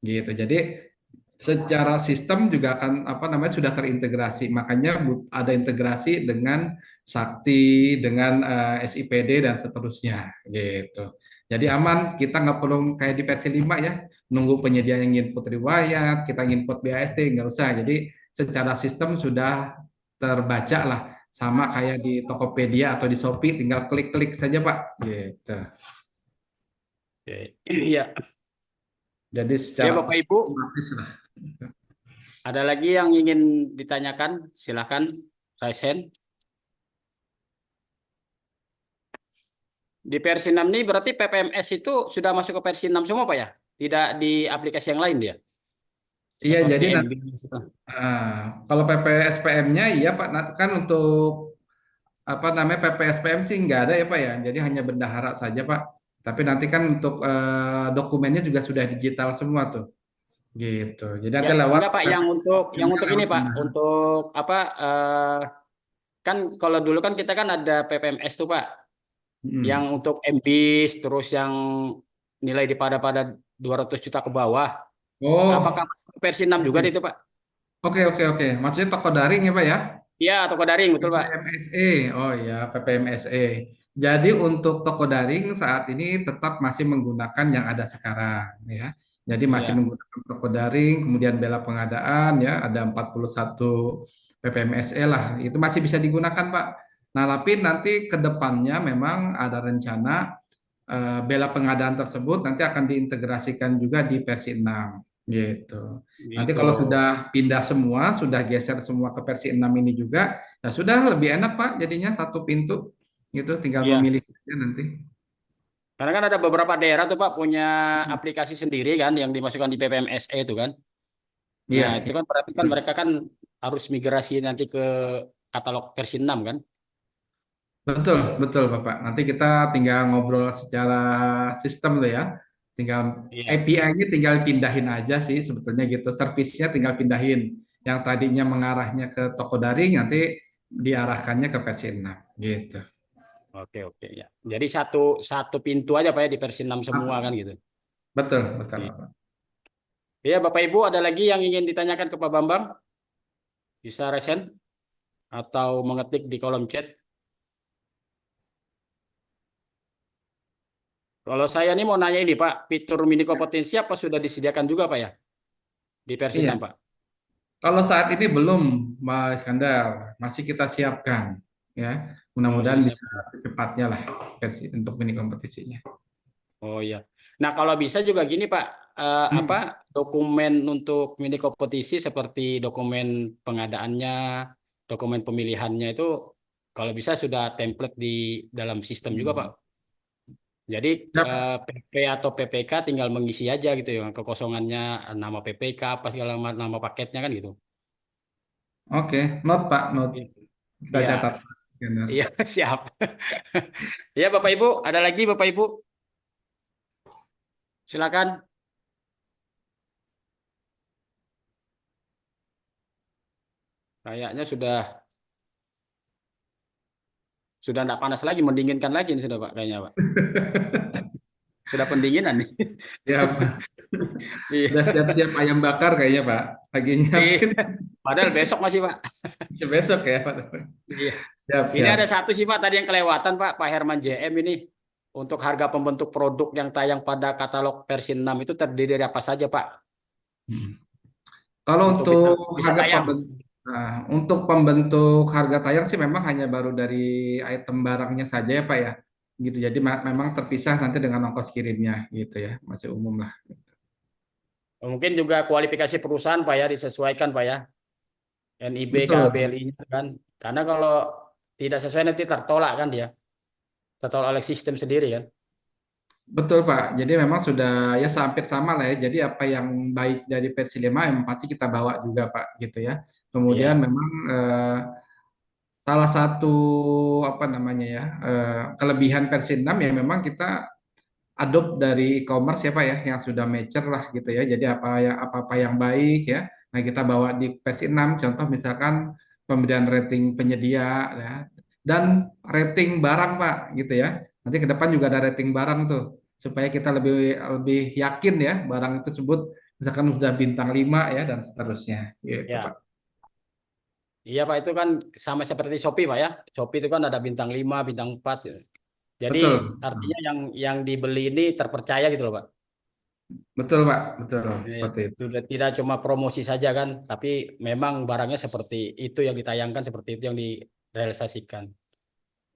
gitu. Jadi secara sistem juga akan apa namanya sudah terintegrasi, makanya ada integrasi dengan Sakti, dengan SIPD dan seterusnya, gitu. Jadi aman, kita nggak perlu kayak di versi 5 ya, nunggu penyedia yang input riwayat, kita input BAST, nggak usah. Jadi secara sistem sudah terbaca lah sama kayak di Tokopedia atau di Shopee tinggal klik-klik saja Pak gitu. Iya. Jadi Ya secara Bapak Ibu, otomatis lah. ada lagi yang ingin ditanyakan? Silakan raise hand. Di versi 6 ini berarti PPMS itu sudah masuk ke versi 6 semua Pak ya? Tidak di aplikasi yang lain dia? Iya Seperti jadi MB. kalau PPSPM-nya iya Pak, nanti kan untuk apa namanya PPSPM sih nggak ada ya Pak ya, jadi hanya bendahara saja Pak. Tapi nanti kan untuk dokumennya juga sudah digital semua tuh, gitu. Jadi Ya, nanti lewat enggak Pak, yang untuk ini lewat Pak, bendahara. untuk apa kan kalau dulu kan kita kan ada PPMS tuh Pak, yang Hmm. untuk MBIS terus yang nilai di pada 200 juta ke bawah. Oh, Apakah masuk ke versi 6 juga oke. itu Pak? Oke. Maksudnya toko daring ya Pak ya? Iya, toko daring betul Pak. PPMSE, oh ya PPMSE. Jadi untuk toko daring saat ini tetap masih menggunakan yang ada sekarang ya. Jadi masih Iya. menggunakan toko daring, kemudian bela pengadaan ya ada 41 PPMSE lah. Itu masih bisa digunakan Pak. Nah, tapi nanti ke depannya memang ada rencana bela pengadaan tersebut nanti akan diintegrasikan juga di versi 6 gitu. Nanti Gitu. kalau sudah pindah semua, sudah geser semua ke versi 6 ini juga, ya sudah lebih enak Pak jadinya satu pintu gitu, tinggal Iya. memilih saja nanti. Karena kan ada beberapa daerah tuh Pak punya aplikasi sendiri kan yang dimasukkan di PPMSE itu kan. Nah, Iya, itu kan berarti kan mereka kan harus migrasi nanti ke katalog versi 6 kan? Betul, betul Bapak. Nanti kita tinggal ngobrol secara sistem tuh ya. Tinggal Iya. API-nya tinggal pindahin aja sih sebetulnya gitu. Servisnya tinggal pindahin. Yang tadinya mengarahnya ke toko daring nanti diarahkannya ke versi 6 gitu. Oke, oke ya. Jadi satu satu pintu aja Pak ya di versi 6 semua kan gitu. Betul, betul Iya. Bapak. Ya, Bapak Ibu ada lagi yang ingin ditanyakan ke Pak Bambang? Bisa resen atau mengetik di kolom chat. Kalau saya nih mau nanya ini Pak, fitur mini kompetensi apa sudah disediakan juga Pak ya di versi Iya, 6 Pak? kalau saat ini belum, Mas Iskandar, masih kita siapkan ya. Oh, Mudah-mudahan sudah siap. bisa secepatnya lah versi untuk mini kompetisinya. Oh iya. Nah, kalau bisa juga gini Pak, apa Hmm. dokumen untuk mini kompetisi seperti dokumen pengadaannya, dokumen pemilihannya itu kalau bisa sudah template di dalam sistem juga Pak. Jadi Siap. PP atau PPK tinggal mengisi aja gitu ya, kekosongannya nama PPK apa segala nama paketnya kan gitu. Oke, note Pak, note. Kita Iya, catat, Pak Iskandar. iya siap. Ya Bapak Ibu, ada lagi Bapak Ibu? Silakan. Kayaknya sudah tidak panas lagi, mendinginkan lagi ini sudah Pak kayaknya Pak. Sudah pendinginan nih. Ya, Pak. Iya. Udah siap-siap ayam bakar kayaknya Pak. Lagi Iya. nyiapin Padahal besok masih Pak. besok ya Pak. Iya. Ini Siap-siap. ada satu sih Pak tadi yang kelewatan Pak Herman JM ini. Untuk harga pembentuk produk yang tayang pada katalog versi 6 itu terdiri dari apa saja Pak? Kalau Untuk bisa untuk bisa harga tayang. pembentuk, untuk pembentuk harga tayang sih memang hanya baru dari item barangnya saja ya Pak ya. Gitu. Jadi memang terpisah nanti dengan ongkos kirimnya gitu ya. Masih umum lah. Mungkin juga kualifikasi perusahaan Pak ya disesuaikan Pak ya. NIBK, Betul. BLI-nya kan. Karena kalau tidak sesuai nanti tertolak kan dia. Tertolak oleh sistem sendiri kan. Betul Pak, jadi memang sudah ya hampir sama lah ya. Jadi apa yang baik dari versi 5 yang pasti kita bawa juga Pak gitu ya. Kemudian Iya. memang salah satu apa namanya ya kelebihan versi 6 ya memang kita adopt dari e-commerce ya Pak ya yang sudah mature lah gitu ya. Jadi apa-apa yang baik ya. Nah, kita bawa di versi 6 contoh misalkan pemberian rating penyedia ya dan rating barang Pak gitu ya. Nanti ke depan juga ada rating barang tuh supaya kita lebih lebih yakin ya barang itu tersebut misalkan sudah bintang 5 ya dan seterusnya gitu Pak. Ya. Iya Pak itu kan sama seperti Shopee Pak ya. Shopee itu kan ada bintang 5, bintang 4. Jadi Betul. artinya yang dibeli ini terpercaya gitu loh Pak. Betul Pak, betul Iya, seperti itu. sudah tidak cuma promosi saja kan, tapi memang barangnya seperti itu yang ditayangkan, seperti itu yang direalisasikan.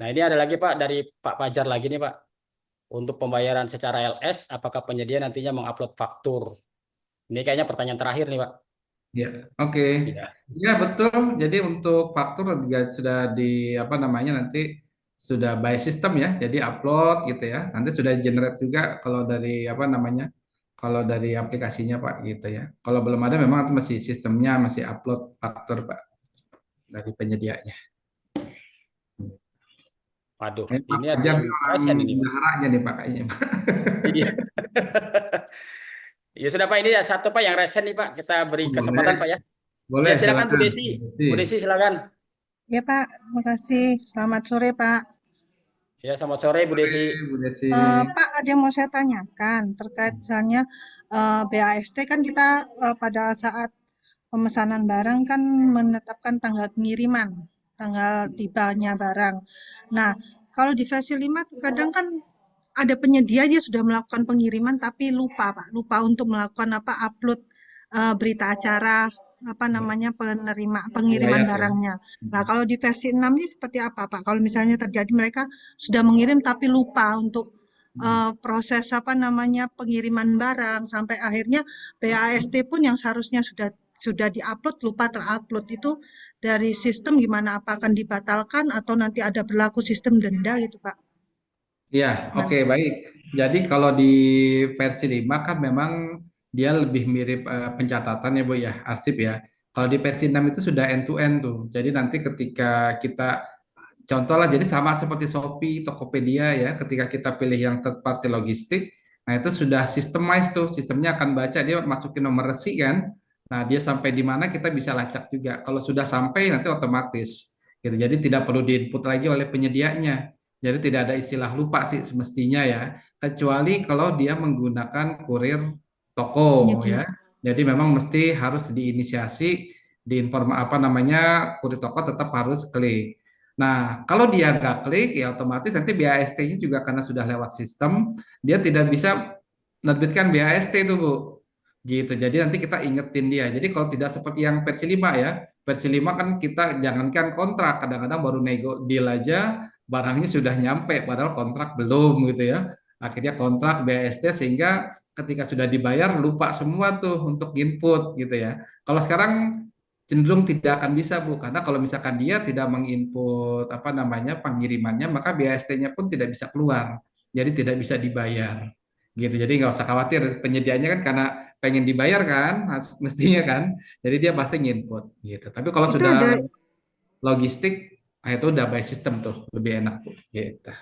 Nah ini ada lagi Pak dari Pak Fajar lagi nih Pak. Untuk pembayaran secara LS, apakah penyedia nantinya mengupload faktur? Ini kayaknya pertanyaan terakhir nih Pak. Ya, oke. Iya. Ya, betul. Jadi untuk faktur juga sudah di apa namanya nanti sudah by system ya. Jadi upload gitu ya. Nanti sudah generate juga kalau dari apa namanya? Kalau dari aplikasinya Pak gitu ya. Kalau belum ada memang itu masih sistemnya masih upload faktur Pak dari penyedianya. Waduh, Pak ini ada Fajar yang nih orang resen ini Pak. bendaharanya nih Pak kayaknya. Pak. Iya. Ya sudah Pak, ini ya satu Pak yang resen nih Pak. Kita beri Boleh, kesempatan Pak ya. Ya boleh silakan Bu silakan. Desi. Terima kasih. Bu Desi silakan. Ya Pak, terima kasih. Selamat sore Pak. Ya selamat sore Bu Desi. Bu Desi. Pak, ada yang mau saya tanyakan terkait misalnya BAST kan kita pada saat pemesanan barang kan menetapkan tanggal pengiriman, tanggal tibanya barang. Nah, kalau di versi 5 kadang kan ada penyedia dia sudah melakukan pengiriman tapi lupa Pak, lupa untuk melakukan upload berita acara apa namanya pengiriman Riwayat ya. barangnya. Nah, kalau di versi 6 ini seperti apa Pak? Kalau misalnya terjadi mereka sudah mengirim tapi lupa untuk proses apa namanya pengiriman barang sampai akhirnya BAST pun yang seharusnya sudah diupload lupa terupload itu dari sistem gimana apa akan dibatalkan atau nanti ada berlaku sistem denda gitu Pak? Iya, oke Nanti. baik. Jadi kalau di versi 5 kan memang dia lebih mirip pencatatan ya Bu ya, arsip ya. Kalau di versi 6 itu sudah end to end tuh. Jadi nanti ketika kita Contoh lah, jadi sama seperti Shopee, Tokopedia ya, ketika kita pilih yang third party logistik, nah itu sudah systemized tuh, sistemnya akan baca, dia masukin nomor resi kan, nah dia sampai di mana kita bisa lacak juga, kalau sudah sampai nanti otomatis, gitu, jadi tidak perlu diinput lagi oleh penyedianya, jadi tidak ada istilah lupa sih semestinya ya, kecuali kalau dia menggunakan kurir toko Penyedia. ya, jadi memang mesti harus diinisiasi, apa namanya, kurir toko tetap harus klik. Nah, kalau dia nggak klik, ya otomatis nanti BAST-nya juga karena sudah lewat sistem, dia tidak bisa menerbitkan BAST itu, Bu. Gitu. Jadi nanti kita ingetin dia. Jadi kalau tidak seperti yang versi 5 ya, versi 5 kan kita jangankan kontrak, kadang-kadang baru nego deal aja, barangnya sudah nyampe, padahal kontrak belum gitu ya. Akhirnya kontrak BAST sehingga ketika sudah dibayar lupa semua tuh untuk input gitu ya. Kalau sekarang cenderung tidak akan bisa Bu, karena kalau misalkan dia tidak menginput apa namanya pengirimannya, maka BAST-nya pun tidak bisa keluar, jadi tidak bisa dibayar, gitu. Jadi nggak usah khawatir, penyediaannya kan karena pengen dibayar kan, mestinya kan, jadi dia pasti nginput, gitu. Tapi kalau Itu sudah ada logistik, itu udah by system tuh, lebih enak Bu, gitu.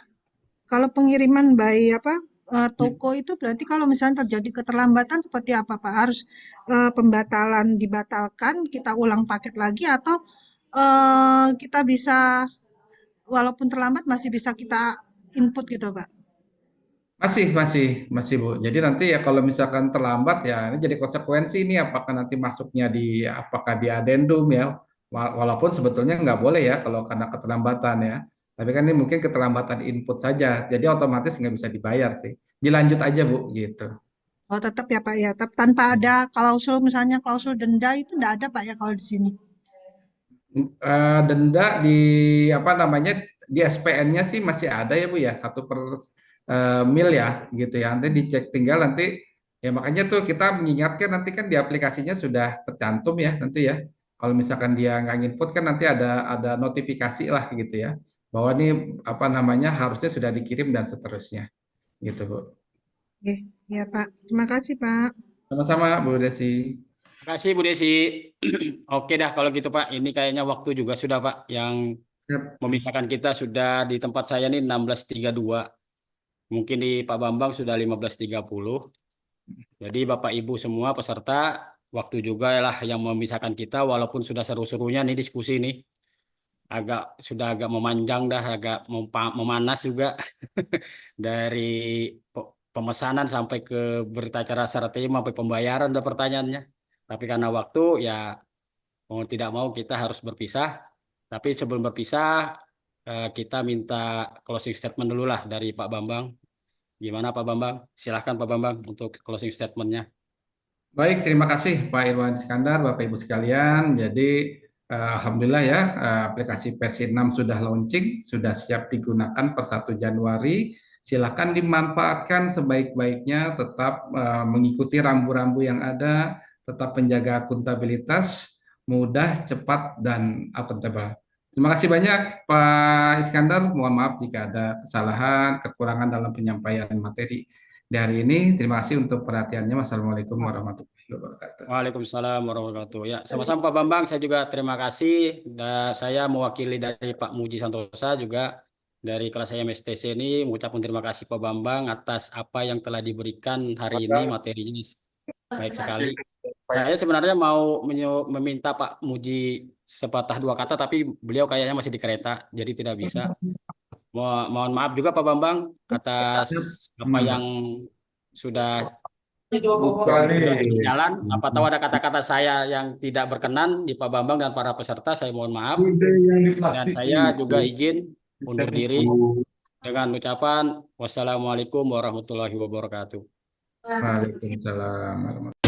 kalau pengiriman by apa toko itu berarti kalau misalnya terjadi keterlambatan seperti apa Pak? Harus pembatalan dibatalkan, kita ulang paket lagi atau kita bisa walaupun terlambat masih bisa kita input gitu Pak? Masih Bu. Jadi nanti ya kalau misalkan terlambat ya ini jadi konsekuensi ini apakah nanti masuknya apakah di adendum ya. Walaupun sebetulnya nggak boleh ya kalau karena keterlambatan ya. Tapi kan ini mungkin keterlambatan input saja. Jadi otomatis nggak bisa dibayar sih. Dilanjut aja Bu gitu. Oh tetap ya Pak ya, tanpa ada klausul misalnya klausul denda itu enggak ada Pak ya kalau di sini. Denda di apa namanya di SPN-nya sih masih ada ya Bu ya 1/mil ya gitu ya nanti dicek tinggal nanti ya makanya tuh kita mengingatkan nanti kan di aplikasinya sudah tercantum ya nanti ya kalau misalkan dia nggak input kan nanti ada notifikasi lah gitu ya bahwa ini apa namanya harusnya sudah dikirim dan seterusnya gitu Bu. Oke, ya Pak. Terima kasih Pak. Sama-sama Bu Desi. Makasih Bu Desi. Oke dah kalau gitu Pak. Ini kayaknya waktu juga sudah Pak. Yang Yap. memisahkan kita sudah di tempat saya nih 16.32. Mungkin di Pak Bambang sudah 15.30. Jadi Bapak Ibu semua peserta, waktu juga lah yang memisahkan kita walaupun sudah seru-serunya nih diskusi nih. Sudah agak memanjang dah, agak memanas juga. Dari pemesanan sampai ke berita acara secara terima sampai pembayaran dan pertanyaannya. Tapi karena waktu ya mau tidak mau kita harus berpisah. Tapi sebelum berpisah kita minta closing statement dulu lah dari Pak Bambang. Gimana Pak Bambang? Silahkan Pak Bambang untuk closing statementnya. Baik, terima kasih Pak Irwan Iskandar, Bapak Ibu sekalian. Jadi Alhamdulillah ya, aplikasi versi 6 sudah launching, sudah siap digunakan per 1 Januari. Silakan dimanfaatkan sebaik-baiknya, tetap mengikuti rambu-rambu yang ada, tetap menjaga akuntabilitas, mudah, cepat, dan akuntabel. Terima kasih banyak Pak Iskandar. Mohon maaf jika ada kesalahan, kekurangan dalam penyampaian materi di hari ini. Terima kasih untuk perhatiannya. Wassalamualaikum warahmatullahi wabarakatuh. Waalaikumsalam warahmatullahi wabarakatuh. Ya, sama-sama Pak Bambang. Saya juga terima kasih. Dan saya mewakili dari Pak Muji Santosa juga dari kelas saya MSTC ini mengucapkan terima kasih Pak Bambang atas apa yang telah diberikan hari ini materinya baik sekali. Saya sebenarnya mau meminta Pak Muji sepatah dua kata tapi beliau kayaknya masih di kereta jadi tidak bisa. Mohon maaf juga Pak Bambang atas apa yang sudah jalan. Apa tahu ada kata-kata saya yang tidak berkenan di Pak Bambang dan para peserta, saya mohon maaf. Dan saya juga izin undur diri dengan ucapan wassalamualaikum warahmatullahi wabarakatuh. Waalaikumsalam warahmatullahi wabarakatuh.